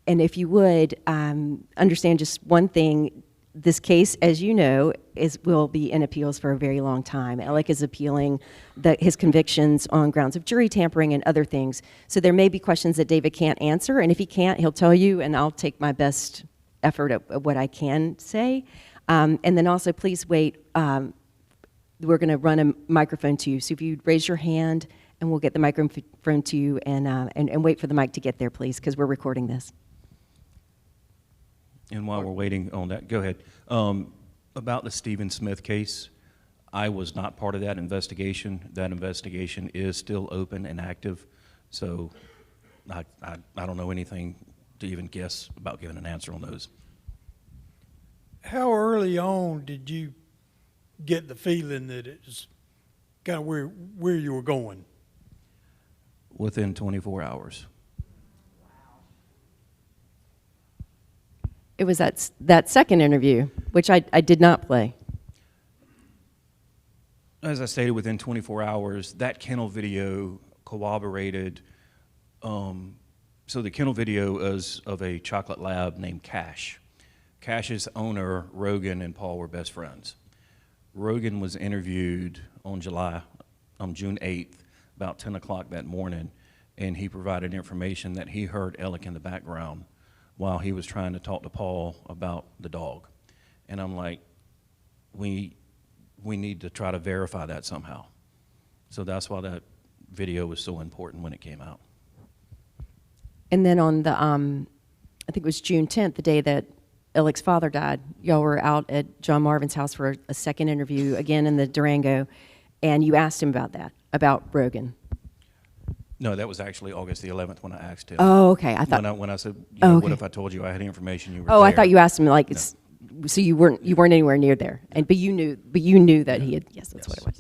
S2: if you would, understand just one thing. This case, as you know, will be in appeals for a very long time. Alec is appealing his convictions on grounds of jury tampering and other things. So there may be questions that David can't answer, and if he can't, he'll tell you, and I'll take my best effort at what I can say. And then also, please wait. We're going to run a microphone to you. So if you raise your hand, and we'll get the microphone to you, and wait for the mic to get there, please, because we're recording this.
S7: And while we're waiting on that, go ahead. About the Stephen Smith case, I was not part of that investigation. That investigation is still open and active, so I don't know anything to even guess about giving an answer on those.
S8: How early on did you get the feeling that it's kind of where you were going?
S7: Within 24 hours.
S2: It was that second interview, which I did not play.
S7: As I stated, within 24 hours, that kennel video corroborated. So the kennel video is of a chocolate lab named Cash. Cash's owner, Rogan, and Paul were best friends. Rogan was interviewed on June 8th, about 10 o'clock that morning, and he provided information that he heard Alec in the background while he was trying to talk to Paul about the dog. And I'm like, we need to try to verify that somehow. So that's why that video was so important when it came out.
S2: And then on the, I think it was June 10th, the day that Alec's father died, y'all were out at John Marvin's house for a second interview, again in the Durango, and you asked him about that, about Rogan.
S7: No, that was actually August the 11th when I asked him.
S2: Oh, okay. I thought
S7: when I said,
S2: okay.
S7: What if I told you I had information you were
S2: Oh,
S7: there?
S2: I thought you asked him like, so you weren't anywhere near there, but you knew that he had. Yes, that's what it was.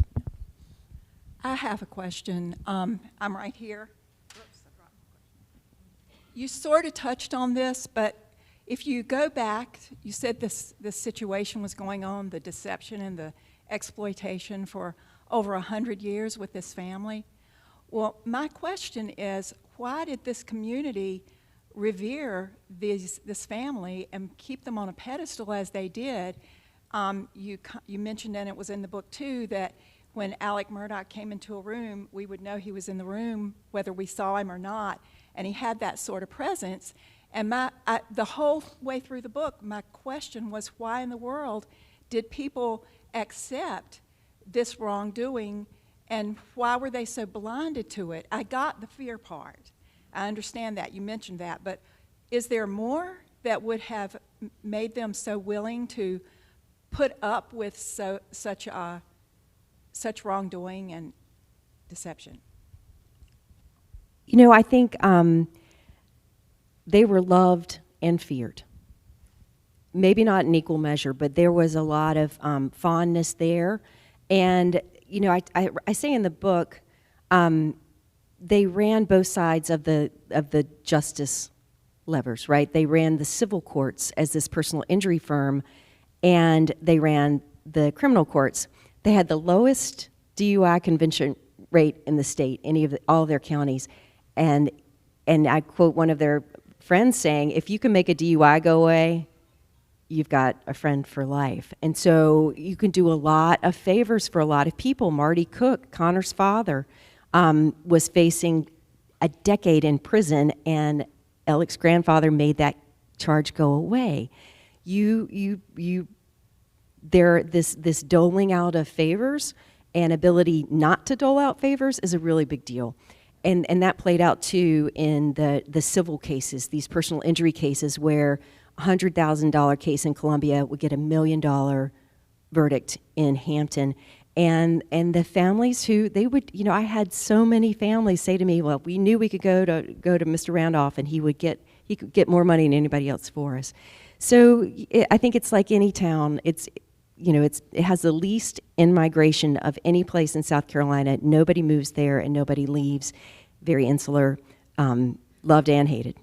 S9: I have a question. I'm right here. You sort of touched on this, but if you go back, you said this situation was going on, the deception and the exploitation for over 100 years with this family. Well, my question is, why did this community revere this family and keep them on a pedestal as they did? You mentioned, and it was in the book too, that when Alex Murdaugh came into a room, we would know he was in the room whether we saw him or not, and he had that sort of presence. And the whole way through the book, my question was, why in the world did people accept this wrongdoing, and why were they so blinded to it? I got the fear part. I understand that. You mentioned that. But is there more that would have made them so willing to put up with such wrongdoing and deception?
S2: You know, I think they were loved and feared. Maybe not in equal measure, but there was a lot of fondness there. And, you know, I say in the book, they ran both sides of the justice levers, right? They ran the civil courts as this personal injury firm, and they ran the criminal courts. They had the lowest DUI conviction rate in the state, all of their counties. And I quote one of their friends saying, if you can make a DUI go away, you've got a friend for life. And so you can do a lot of favors for a lot of people. Marty Cook, Connor's father, was facing a decade in prison, and Alex's grandfather made that charge go away. This doling out of favors and ability not to dole out favors is a really big deal. And that played out too in the civil cases, these personal injury cases where $100,000 case in Columbia would get $1 million verdict in Hampton. And the families who they would, you know, I had so many families say to me, well, we knew we could go to Mr. Randolph and he could get more money than anybody else for us. So I think it's like any town. It has the least in-migration of any place in South Carolina. Nobody moves there and nobody leaves. Very insular, loved and hated.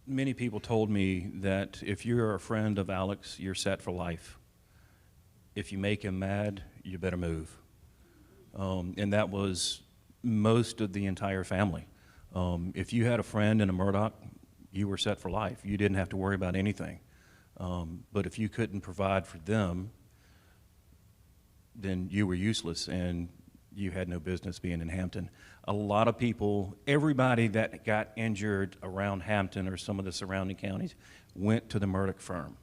S7: Many people told me that if you're a friend of Alex, you're set for life. If you make him mad, you better move. And that was most of the entire family. If you had a friend in a Murdaugh, you were set for life. You didn't have to worry about anything. But if you couldn't provide for them, then you were useless and you had no business being in Hampton. A lot of people, everybody that got injured around Hampton or some of the surrounding counties went to the Murdaugh firm.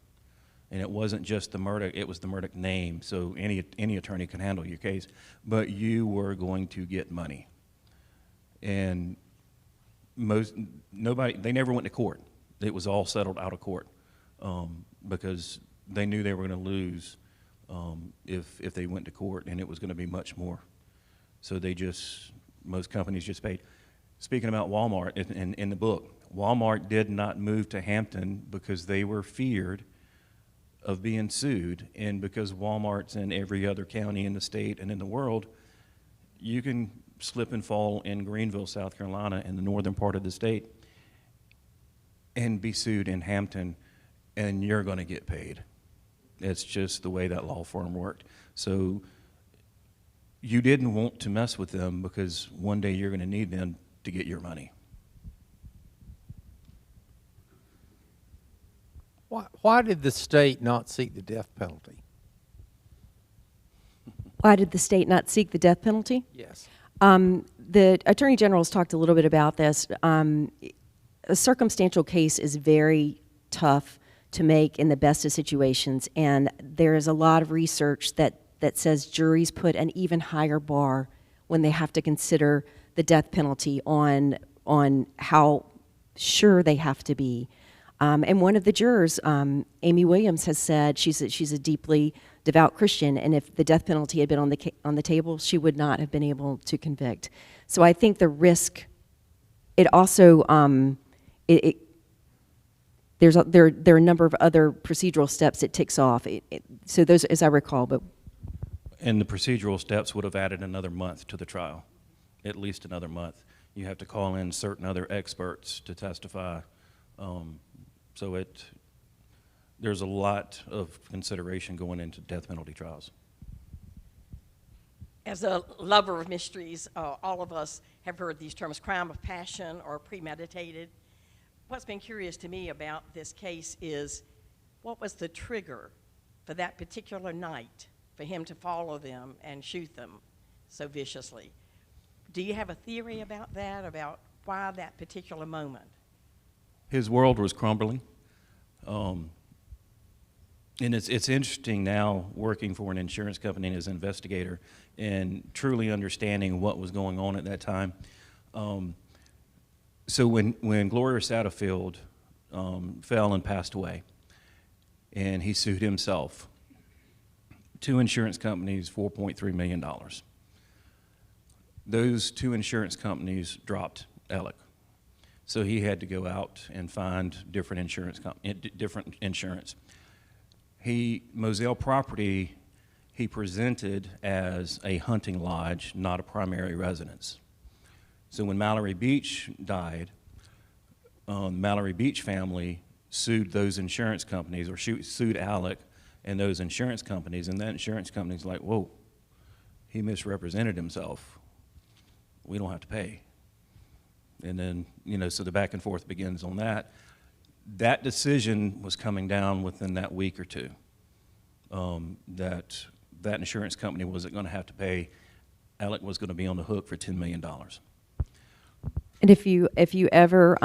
S7: And it wasn't just the Murdaugh, it was the Murdaugh name, so any attorney can handle your case. But you were going to get money. And they never went to court. It was all settled out of court. Because they knew they were going to lose if they went to court, and it was going to be much more. So most companies just paid. Speaking about Walmart, in the book, Walmart did not move to Hampton because they were feared of being sued, and because Walmart's in every other county in the state and in the world, you can slip and fall in Greenville, South Carolina, in the northern part of the state, and be sued in Hampton, and you're going to get paid. It's just the way that law firm worked. So you didn't want to mess with them because one day you're going to need them to get your money.
S10: Why did the state not seek the death penalty?
S2: Why did the state not seek the death penalty?
S10: Yes.
S2: The Attorney General has talked a little bit about this. A circumstantial case is very tough to make in the best of situations, and there is a lot of research that says juries put an even higher bar when they have to consider the death penalty on how sure they have to be. And one of the jurors, Amy Williams, has said she's a deeply devout Christian, and if the death penalty had been on the table, she would not have been able to convict. So I think the risk. It also there are a number of other procedural steps it ticks off. So those, as I recall, but.
S7: And the procedural steps would have added another month to the trial, at least another month. You have to call in certain other experts to testify. So there's a lot of consideration going into death penalty trials.
S11: As a lover of mysteries, all of us have heard these terms, crime of passion or premeditated. What's been curious to me about this case is what was the trigger for that particular night for him to follow them and shoot them so viciously? Do you have a theory about that, about why that particular moment?
S7: His world was crumbling. And it's interesting now working for an insurance company as an investigator and truly understanding what was going on at that time. So when Gloria Satterfield fell and passed away, and he sued himself, 2 insurance companies, $4.3 million. Those 2 insurance companies dropped Alec. So he had to go out and find different insurance. Moselle Property, he presented as a hunting lodge, not a primary residence. So when Mallory Beach died, Mallory Beach family sued those insurance companies, or sued Alec and those insurance companies, and that insurance company's like, whoa, he misrepresented himself. We don't have to pay. And then, so the back and forth begins on that. That decision was coming down within that week or two, that insurance company wasn't going to have to pay. Alec was going to be on the hook for $10 million.
S2: And if you ever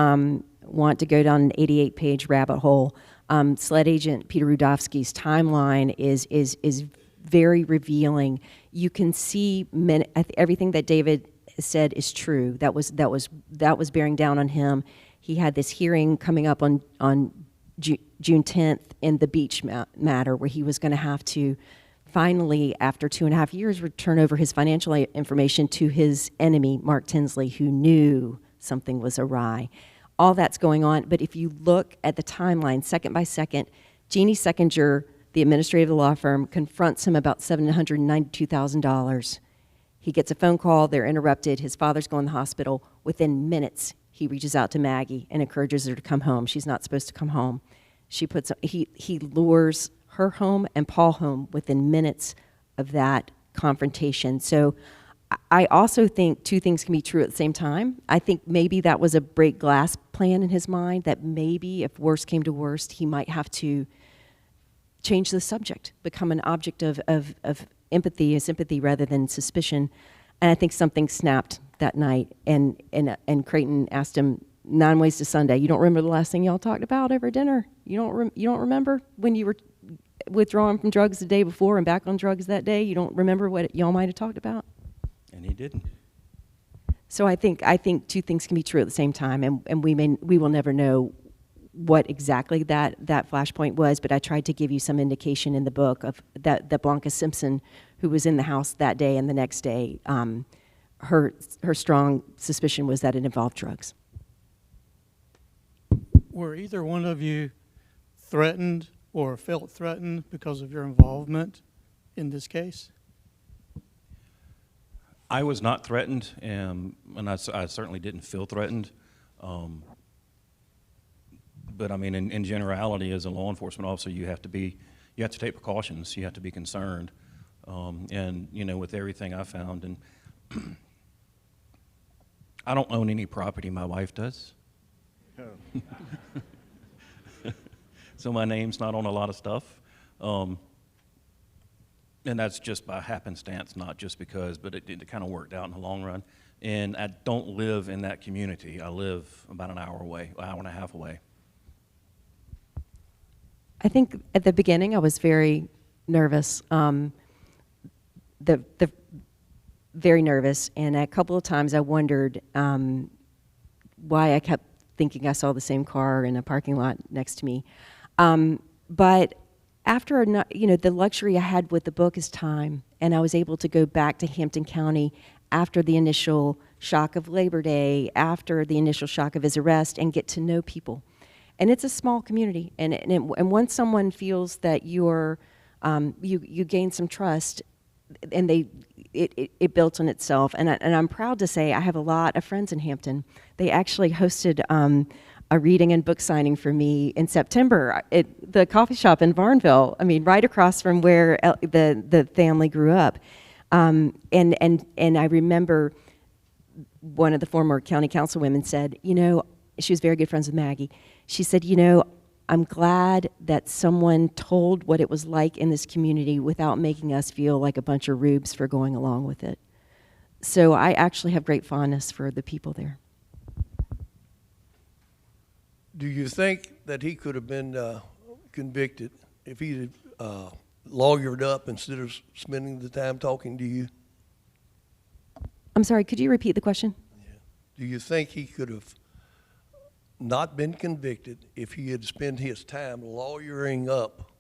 S2: want to go down an 88-page rabbit hole, SLED agent Peter Rudofsky's timeline is very revealing. You can see everything that David said is true. That was bearing down on him. He had this hearing coming up on June 10th in the Beach matter, where he was going to have to finally, after 2.5 years, turn over his financial information to his enemy, Mark Tinsley, who knew something was awry. All that's going on, but if you look at the timeline, second by second, Jeannie Seckinger, the administrator of the law firm, confronts him about $792,000. He gets a phone call, they're interrupted, his father's going to the hospital. Within minutes, he reaches out to Maggie and encourages her to come home. She's not supposed to come home. He lures her home and Paul home within minutes of that confrontation. So I also think 2 things can be true at the same time. I think maybe that was a break glass plan in his mind, that maybe if worst came to worst, he might have to change the subject, become an object of empathy, sympathy rather than suspicion. And I think something snapped that night, and Creighton asked him 9 ways to Sunday, you don't remember the last thing y'all talked about over dinner? You don't remember when you were withdrawing from drugs the day before and back on drugs that day? You don't remember what y'all might have talked about?
S7: And he didn't.
S2: So I think 2 things can be true at the same time, and we will never know what exactly that flashpoint was, but I tried to give you some indication in the book of that Blanca Simpson, who was in the house that day and the next day, her strong suspicion was that it involved drugs.
S8: Were either one of you threatened or felt threatened because of your involvement in this case?
S7: I was not threatened, and I certainly didn't feel threatened. But I mean, in generality, as a law enforcement officer, you have to take precautions. You have to be concerned, and with everything I found, and I don't own any property. My wife does. So my name's not on a lot of stuff. And that's just by happenstance, not just because, but it kind of worked out in the long run. And I don't live in that community. I live about an hour and a half away.
S2: I think at the beginning I was very nervous, very nervous, and a couple of times I wondered why I kept thinking I saw the same car in a parking lot next to me. But after, the luxury I had with the book is time, and I was able to go back to Hampton County after the initial shock of Labor Day, after the initial shock of his arrest, and get to know people. And it's a small community, and once someone feels that you gain some trust, and it built on itself. And I'm proud to say I have a lot of friends in Hampton. They actually hosted a reading and book signing for me in September at the coffee shop in Varnville. I mean, right across from where the family grew up. And I remember one of the former county councilwomen said, she was very good friends with Maggie. She said, I'm glad that someone told what it was like in this community without making us feel like a bunch of rubes for going along with it. So I actually have great fondness for the people there.
S12: Do you think that he could have been convicted if he lawyered up instead of spending the time talking to you?
S2: I'm sorry, could you repeat the question?
S12: Do you think he could have not been convicted if he had spent his time lawyering up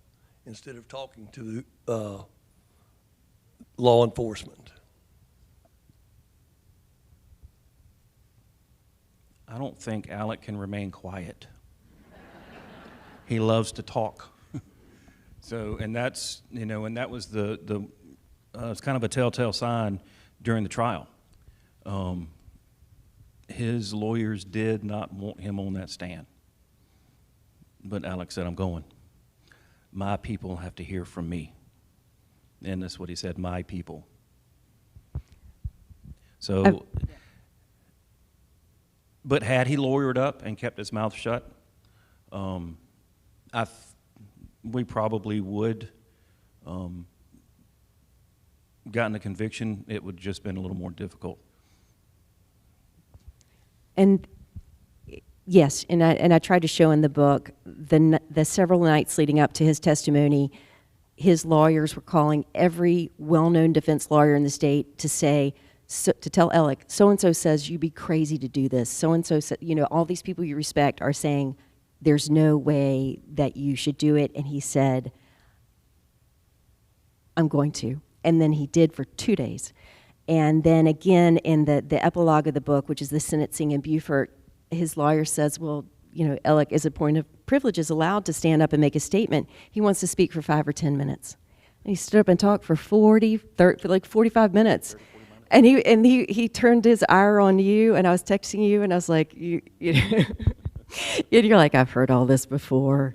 S12: instead of talking to law enforcement?
S7: I don't think Alec can remain quiet. He loves to talk. So, and that's, you know, and that was it's kind of a telltale sign during the trial. His lawyers did not want him on that stand. But Alex said, I'm going. My people have to hear from me. And that's what he said, my people. So, but had he lawyered up and kept his mouth shut, we probably would gotten a conviction. It would just been a little more difficult.
S2: And yes, and I tried to show in the book the several nights leading up to his testimony, his lawyers were calling every well-known defense lawyer in the state to say, to tell Alec, so-and-so says you'd be crazy to do this. So-and-so said, you know, all these people you respect are saying there's no way that you should do it. And he said, I'm going to. And then he did for 2 days. And then again, in the epilogue of the book, which is the sentencing in Beaufort, his lawyer says, well, you know, Alec, as a point of privilege, is allowed to stand up and make a statement. He wants to speak for 5 or 10 minutes. And he stood up and talked for 45 minutes. And he turned his ire on you, and I was texting you, and I was like, you know, and you're like, I've heard all this before.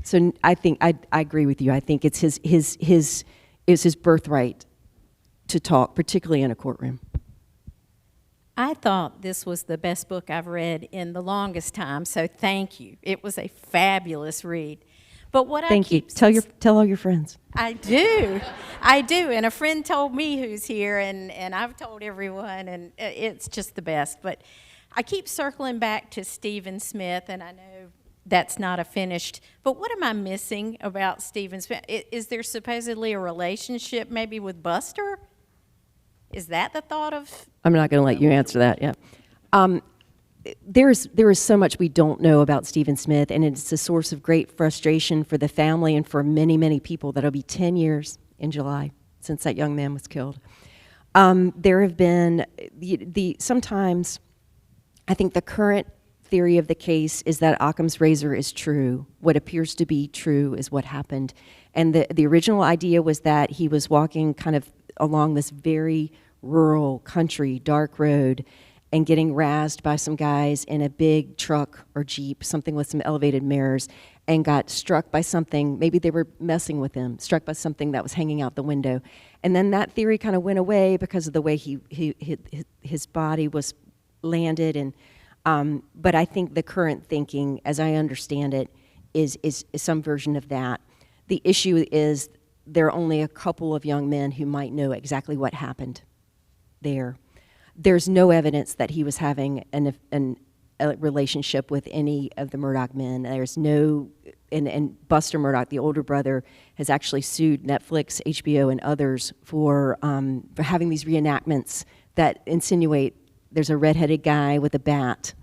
S2: So I think I agree with you. I think it's his birthright to talk, particularly in a courtroom.
S13: I thought this was the best book I've read in the longest time, so thank you. It was a fabulous read. But what
S2: Thank you. Tell all your friends.
S13: I do. And a friend told me who's here, and I've told everyone, and it's just the best. But I keep circling back to Stephen Smith, and I know that's not a finished, but what am I missing about Stephen Smith? Is there supposedly a relationship maybe with Buster? Is that the thought of? I'm
S2: not going to let you answer that, yeah. There is so much we don't know about Stephen Smith, and it's a source of great frustration for the family and for many, many people. That'll be 10 years in July since that young man was killed. There have been, sometimes I think the current theory of the case is that Occam's razor is true. What appears to be true is what happened. And the original idea was that he was walking kind of along this very rural country, dark road, and getting razzed by some guys in a big truck or Jeep, something with some elevated mirrors, and got struck by something, maybe they were messing with him, struck by something that was hanging out the window. And then that theory kind of went away because of the way his body was landed. And but I think the current thinking, as I understand it, is some version of that. The issue is there are only a couple of young men who might know exactly what happened there. There's no evidence that he was having a relationship with any of the Murdaugh men. There's no, and Buster Murdaugh, the older brother, has actually sued Netflix, HBO, and others for having these reenactments that insinuate there's a redheaded guy with a bat.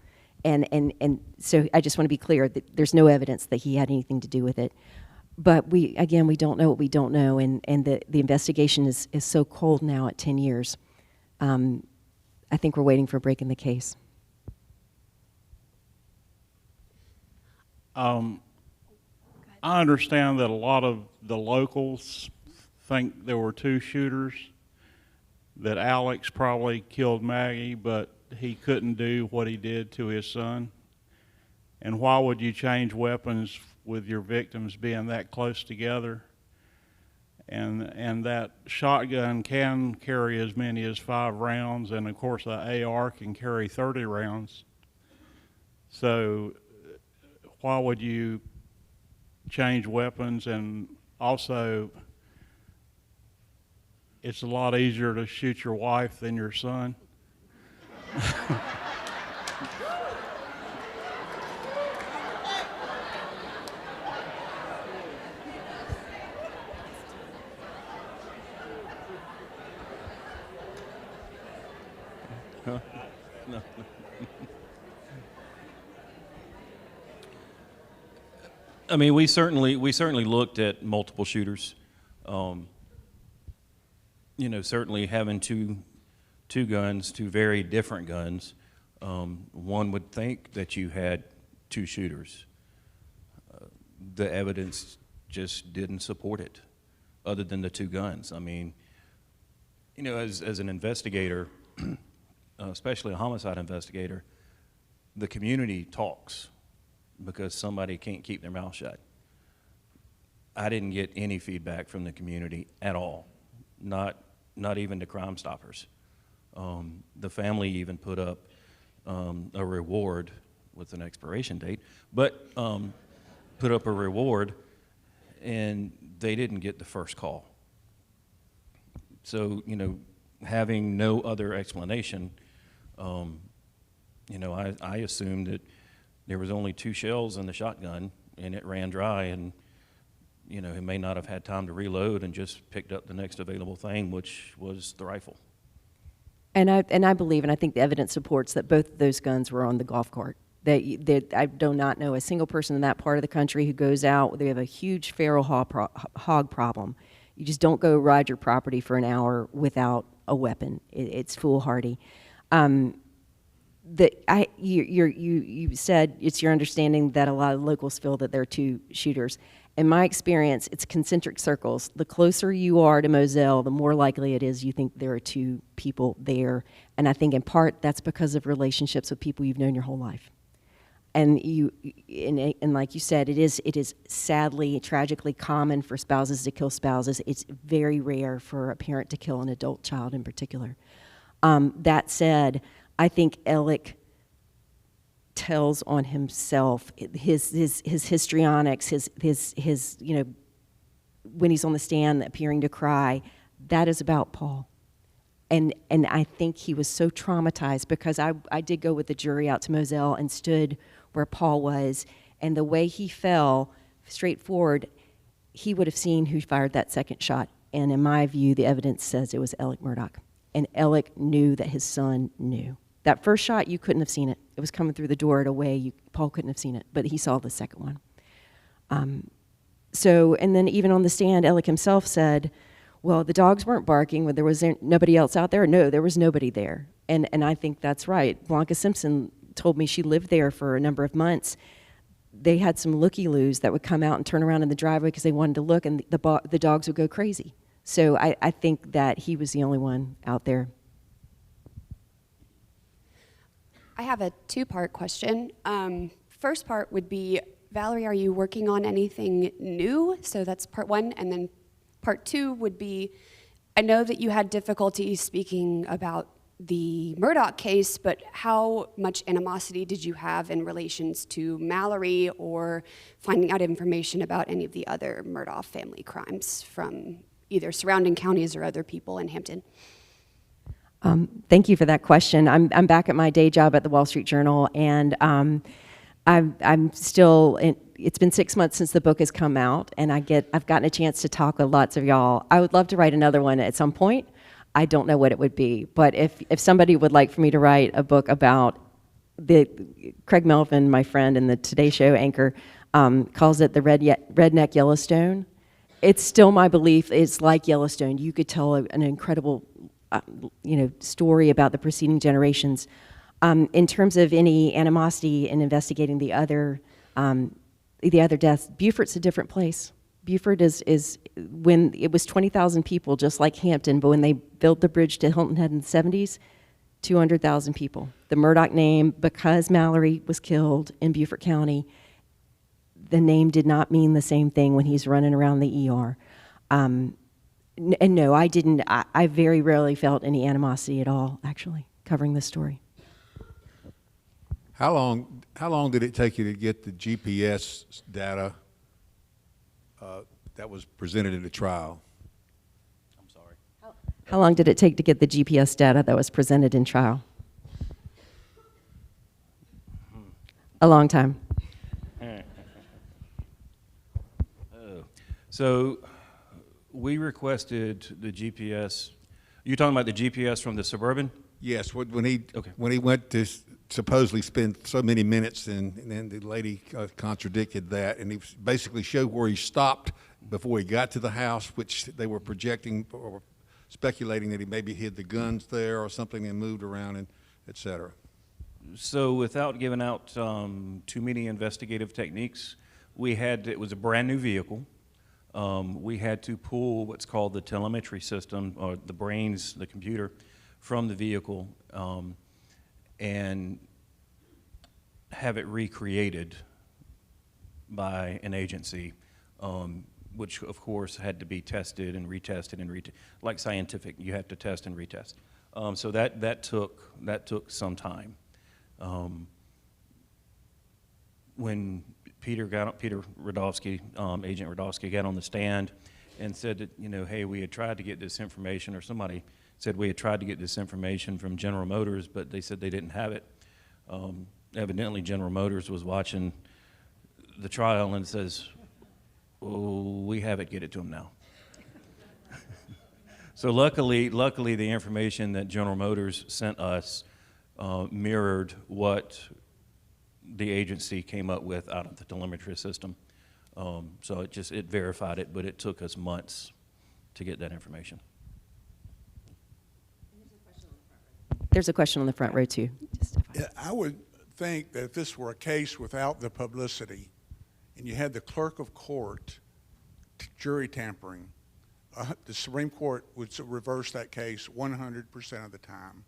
S2: And so I just want to be clear that there's no evidence that he had anything to do with it. But we don't know what we don't know, and the investigation is so cold now at 10 years. I think we're waiting for a break in the case.
S14: I understand that a lot of the locals think there were 2 shooters, that Alex probably killed Maggie, but he couldn't do what he did to his son. And why would you change weapons with your victims being that close together? And that shotgun can carry as many as 5 rounds, and of course the AR can carry 30 rounds. So why would you change weapons? And also, it's a lot easier to shoot your wife than your son.
S7: Huh? No. I mean, we certainly looked at multiple shooters. You know, certainly having two guns, two very different guns, one would think that you had two shooters. The evidence just didn't support it, other than the two guns. I mean, you know, as an investigator, especially a homicide investigator, the community talks because somebody can't keep their mouth shut. I didn't get any feedback from the community at all, not even the Crime Stoppers. The family even put up a reward with an expiration date, but put up a reward, and they didn't get the first call. So, you know, having no other explanation, you know, I assumed that there was only 2 shells in the shotgun, and it ran dry, and, you know, he may not have had time to reload and just picked up the next available thing, which was the rifle.
S2: And I believe, and I think the evidence supports that both of those guns were on the golf cart. I do not know a single person in that part of the country who goes out. They have a huge feral hog problem. You just don't go ride your property for an hour without a weapon. It's foolhardy. You said it's your understanding that a lot of locals feel that there are 2 shooters. In my experience, it's concentric circles. The closer you are to Moselle, the more likely it is you think there are 2 people there. And I think in part that's because of relationships with people you've known your whole life. And like you said, it is sadly, tragically common for spouses to kill spouses. It's very rare for a parent to kill an adult child in particular. That said, I think Alec tells on himself, his histrionics, his you know, when he's on the stand appearing to cry, that is about Paul. And I think he was so traumatized because I did go with the jury out to Moselle and stood where Paul was, and the way he fell, straightforward, he would have seen who fired that second shot. And in my view, the evidence says it was Alex Murdaugh. And Alex knew that his son knew. That first shot, you couldn't have seen it. It was coming through the door at a way Paul couldn't have seen it, but he saw the second one. And then even on the stand, Alex himself said, well, the dogs weren't barking, there was nobody else out there? No, there was nobody there. And I think that's right. Blanca Simpson told me she lived there for a number of months. They had some looky-loos that would come out and turn around in the driveway because they wanted to look, and the dogs would go crazy. So I think that he was the only one out there.
S15: I have a 2-part question. First part would be, Valerie, are you working on anything new? So that's part 1. And then part 2 would be, I know that you had difficulty speaking about the Murdaugh case, but how much animosity did you have in relations to Mallory or finding out information about any of the other Murdaugh family crimes from either surrounding counties or other people in Hampton?
S2: Thank you for that question. I'm back at my day job at the Wall Street Journal, and I'm still it's been 6 months since the book has come out, and I've gotten a chance to talk with lots of y'all. I would love to write another one at some point. I don't know what it would be, but if somebody would like for me to write a book about Craig Melvin, my friend and the Today Show anchor, calls it the Redneck Yellowstone. It's still my belief it's like Yellowstone. You could tell an incredible story about the preceding generations. In terms of any animosity in investigating the other deaths, Beaufort's a different place. Beaufort is when it was 20,000 people, just like Hampton, but when they built the bridge to Hilton Head in the 70s, 200,000 people. The Murdaugh name, because Mallory was killed in Beaufort County, the name did not mean the same thing when he's running around the ER. And no, I didn't. I very rarely felt any animosity at all, actually, covering this story.
S16: How long did it take you to get the GPS data that was presented in the trial?
S7: I'm sorry.
S2: How long did it take to get the GPS data that was presented in trial? A long time.
S7: So we requested the GPS. You talking about the GPS from the Suburban?
S16: Yes, when he
S7: Okay.
S16: when he went to supposedly spend so many minutes, and then the lady contradicted that, and he basically showed where he stopped before he got to the house, which they were projecting or speculating that he maybe hid the guns there or something and moved around, and et cetera.
S7: So without giving out too many investigative techniques, it was a brand new vehicle. We had to pull what's called the telemetry system, or the brains, the computer, from the vehicle and have it recreated by an agency, which of course had to be tested and retested and like scientific, you have to test and retest. So that took some time. When Peter Radovsky, Agent Radovsky, got on the stand and said that, hey, we had tried to get this information, or somebody said we had tried to get this information from General Motors, but they said they didn't have it. Evidently, General Motors was watching the trial and says, oh, we have it, get it to them now. So luckily, the information that General Motors sent us mirrored what the agency came up with out of the telemetry system. So it verified it, but it took us months to get that information.
S2: There's a question on the front row, too.
S17: Yeah, I would think that if this were a case without the publicity and you had the clerk of court jury tampering, the Supreme Court would reverse that case 100% of the time.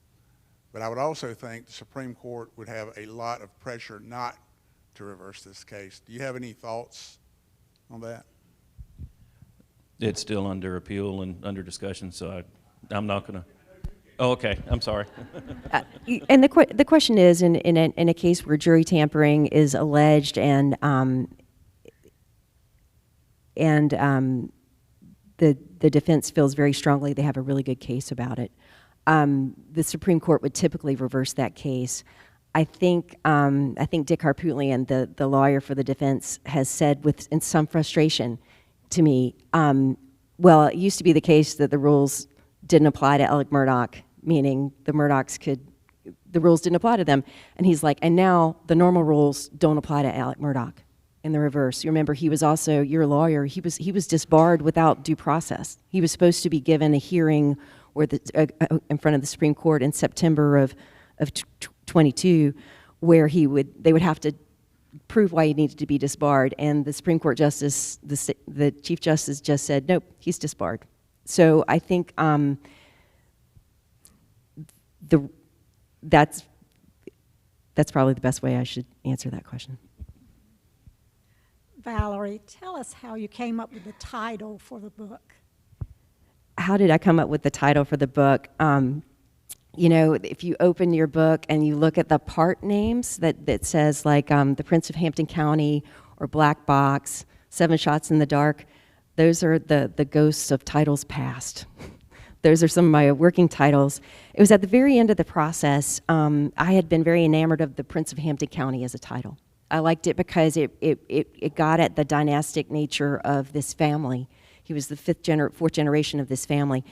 S17: But I would also think the Supreme Court would have a lot of pressure not to reverse this case. Do you have any thoughts on that?
S7: It's still under appeal and under discussion, so I'm not going to. Oh, okay. I'm sorry.
S2: And the question is, in a case where jury tampering is alleged and the defense feels very strongly they have a really good case about it, the Supreme Court would typically reverse that case. I think Dick Harpootlian, the lawyer for the defense, has said in some frustration to me, well, it used to be the case that the rules didn't apply to Alex Murdaugh, meaning the rules didn't apply to them. And he's like, and now the normal rules don't apply to Alex Murdaugh. In the reverse, you remember he was also, you're a lawyer, he was disbarred without due process. He was supposed to be given a hearing where in front of the Supreme Court in September of 22, where they would have to prove why he needed to be disbarred, and the Supreme Court justice, the Chief Justice, just said, nope, he's disbarred. So I think that's probably the best way I should answer that question.
S18: Valerie, tell us how you came up with the title for the book.
S2: How did I come up with the title for the book? If you open your book and you look at the part names that says like the Prince of Hampton County or Black Box, 7 Shots in the Dark, those are the ghosts of titles past. Those are some of my working titles. It was at the very end of the process. I had been very enamored of the Prince of Hampton County as a title. I liked it because it got at the dynastic nature of this family. He was the fourth generation of this family.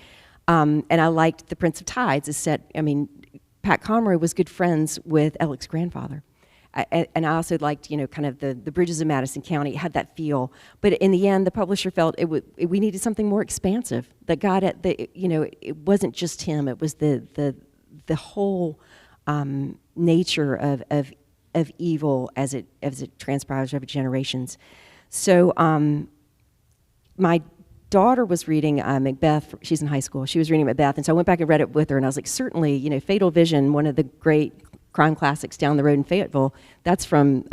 S2: And I liked the Prince of Tides. Pat Conroy was good friends with Alex's grandfather. And I also liked, kind of the bridges of Madison County. It had that feel. But in the end, the publisher felt we needed something more expansive that got at it wasn't just him. It was the whole nature of evil as it transpires over generations. So my daughter was reading Macbeth. She's in high school. She was reading Macbeth, and so I went back and read it with her, and I was like, certainly, Fatal Vision, one of the great crime classics down the road in Fayetteville, that's from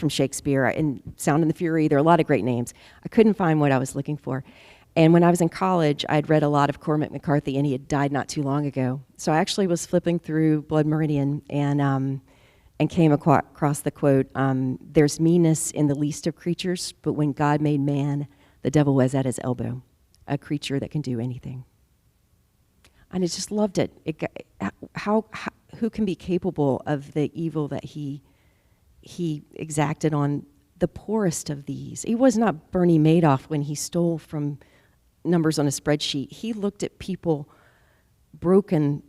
S2: Shakespeare, and Sound and the Fury. There are a lot of great names. I couldn't find what I was looking for. And when I was in college, I'd read a lot of Cormac McCarthy, and he had died not too long ago. So I actually was flipping through Blood Meridian and came across the quote, there's meanness in the least of creatures, but when God made man, the devil was at his elbow, a creature that can do anything. And I just loved it. Who can be capable of the evil that he exacted on the poorest of these? He was not Bernie Madoff when he stole from numbers on a spreadsheet. He looked at people broken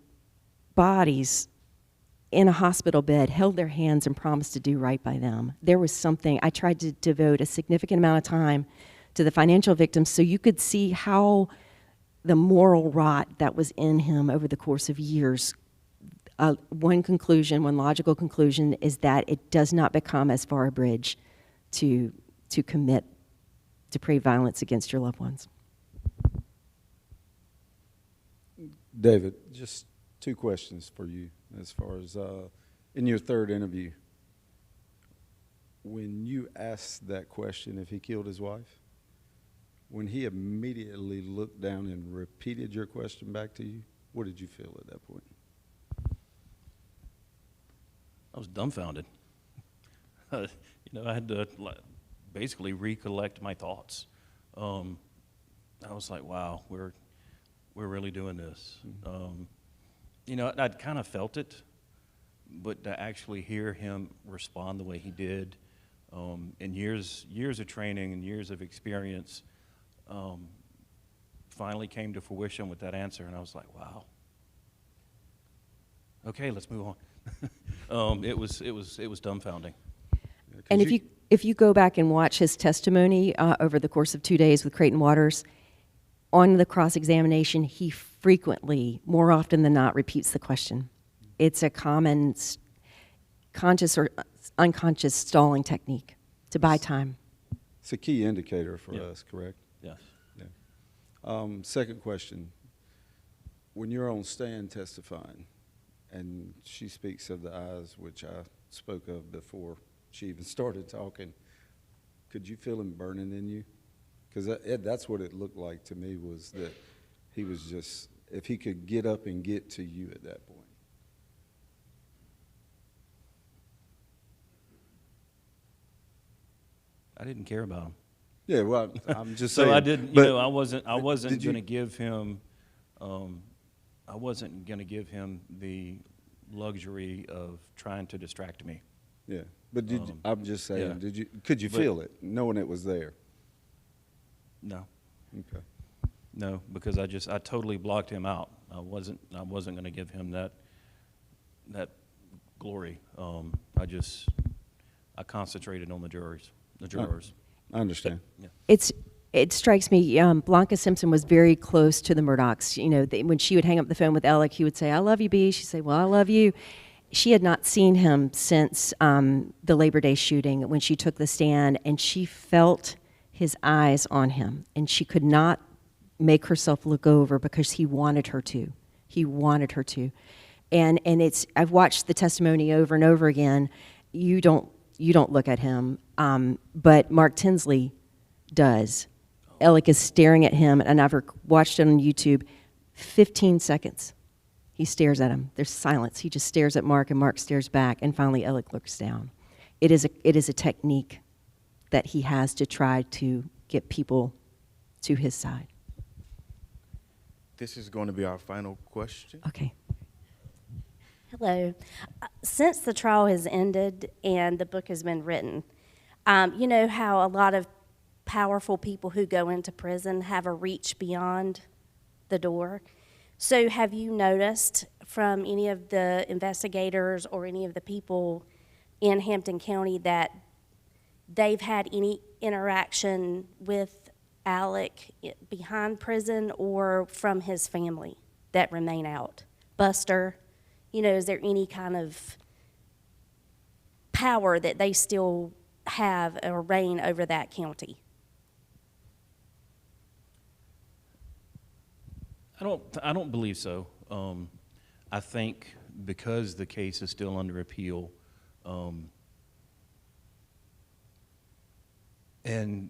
S2: bodies in a hospital bed held their hands and promised to do right by them. There was something, I tried to devote a significant amount of time to the financial victims so you could see how the moral rot that was in him over the course of years. One logical conclusion is that it does not become as far a bridge to commit depraved violence against your loved ones.
S19: David, just 2 questions for you as far as in your third interview. When you asked that question if he killed his wife, when he immediately looked down and repeated your question back to you, what did you feel at that point?
S7: I was dumbfounded. I had to basically recollect my thoughts. I was like, wow, we're really doing this. I'd kind of felt it, but to actually hear him respond the way he did, and years of training and years of experience, finally came to fruition with that answer, and I was like, wow. Okay, let's move on. It was dumbfounding.
S2: And if you go back and watch his testimony over the course of 2 days with Creighton Waters, on the cross-examination, he frequently, more often than not, repeats the question. It's a common conscious or unconscious stalling technique to buy time.
S19: It's a key indicator for us, correct?
S7: Yes.
S19: Yeah. Second question. When you're on stand testifying, and she speaks of the eyes, which I spoke of before she even started talking, could you feel him burning in you? Because that's what it looked like to me, was that he was just, if he could get up and get to you at that point.
S7: I didn't care about him.
S19: Yeah, well, I'm just
S7: so
S19: saying.
S7: I didn't. I wasn't going to give him. I wasn't going to give him the luxury of trying to distract me.
S19: Yeah, but I'm just saying.
S7: Yeah.
S19: Could you feel it, knowing it was there?
S7: No.
S19: Okay.
S7: No, because I totally blocked him out. I wasn't going to give him that glory. I concentrated on the jurors.
S19: I understand.
S7: Yeah.
S2: It strikes me, Blanca Simpson was very close to the Murdaughs. When she would hang up the phone with Alec, he would say, "I love you, B." She'd say, "Well, I love you." She had not seen him since the Labor Day shooting when she took the stand, and she felt his eyes on him, and she could not make herself look over because he wanted her to. He wanted her to. And I've watched the testimony over and over again. You don't look at him, but Mark Tinsley does. Alec is staring at him, and I've watched it on YouTube. 15 seconds, he stares at him. There's silence. He just stares at Mark, and Mark stares back, and finally Alec looks down. It is a technique that he has to try to get people to his side.
S20: This is going to be our final question.
S2: Okay.
S21: Hello. Since the trial has ended and the book has been written, you know how a lot of powerful people who go into prison have a reach beyond the door? So have you noticed from any of the investigators or any of the people in Hampton County that they've had any interaction with Alec behind prison or from his family that remain out? Buster, is there any kind of power that they still have or reign over that county?
S7: I don't believe so. I think because the case is still under appeal, and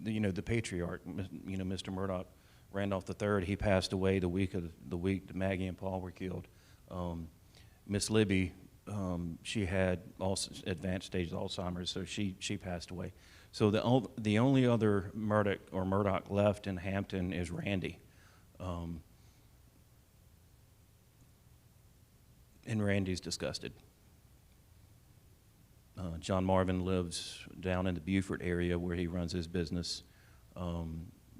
S7: the patriarch, Mr. Murdaugh, Randolph III, he passed away the week that Maggie and Paul were killed. Miss Libby, she had advanced stage Alzheimer's, so she passed away. So the only other Murdaugh left in Hampton is Randy. And Randy's disgusted. John Marvin lives down in the Beaufort area where he runs his business.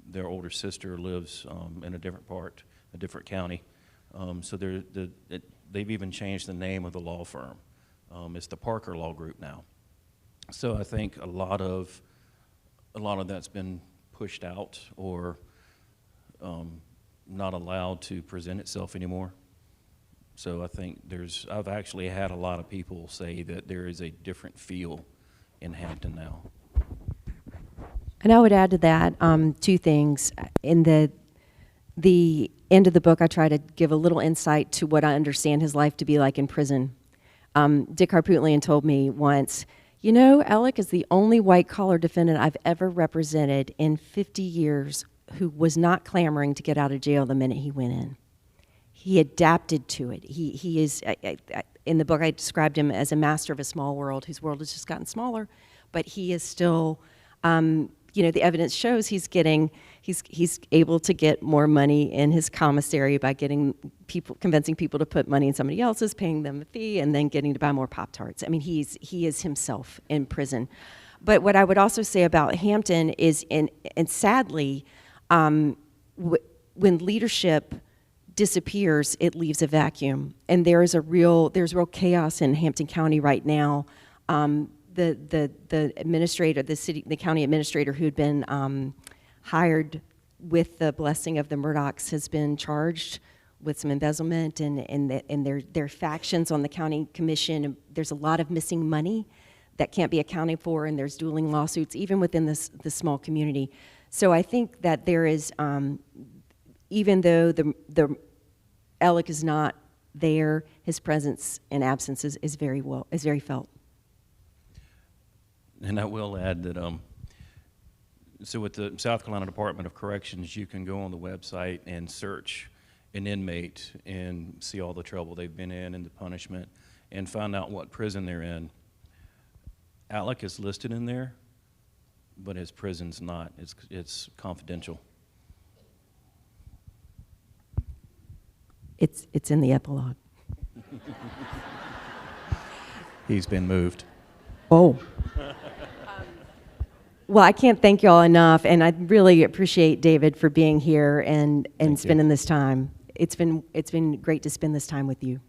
S7: Their older sister lives in a different county.
S5: So they've even changed the name of the law firm. It's the Parker Law Group now. So I think a lot of that's been pushed out or not allowed to present itself anymore. So I think I've actually had a lot of people say that there is a different feel in Hampton now.
S2: And I would add to that two things. In the end of the book, I try to give a little insight to what I understand his life to be like in prison. Dick Harpootlian told me once, you know, Alec is the only white-collar defendant I've ever represented in 50 years who was not clamoring to get out of jail the minute he went in. He adapted to it. He is, in the book, I described him as a master of a small world, whose world has just gotten smaller, but he is still, the evidence shows he's able to get more money in his commissary by convincing people to put money in somebody else's, paying them a fee, and then getting to buy more Pop-Tarts. I mean, he is himself in prison. But what I would also say about Hampton is, and sadly, when leadership disappears, it leaves a vacuum, and there's real chaos in Hampton County right now. The administrator, the county administrator who'd been hired with the blessing of the Murdaughs has been charged with some embezzlement, and their factions on the county commission. There's a lot of missing money that can't be accounted for, and there's dueling lawsuits even within this small community. So I think that there is, even though the Alec is not there, his presence and absence is very felt.
S5: And I will add that, so with the South Carolina Department of Corrections, you can go on the website and search an inmate and see all the trouble they've been in and the punishment and find out what prison they're in. Alec is listed in there, but his prison's not. It's confidential.
S2: It's in the epilogue.
S5: He's been moved.
S2: Oh. Well, I can't thank y'all enough, and I really appreciate David for being here and spending this time. It's been great to spend this time with you.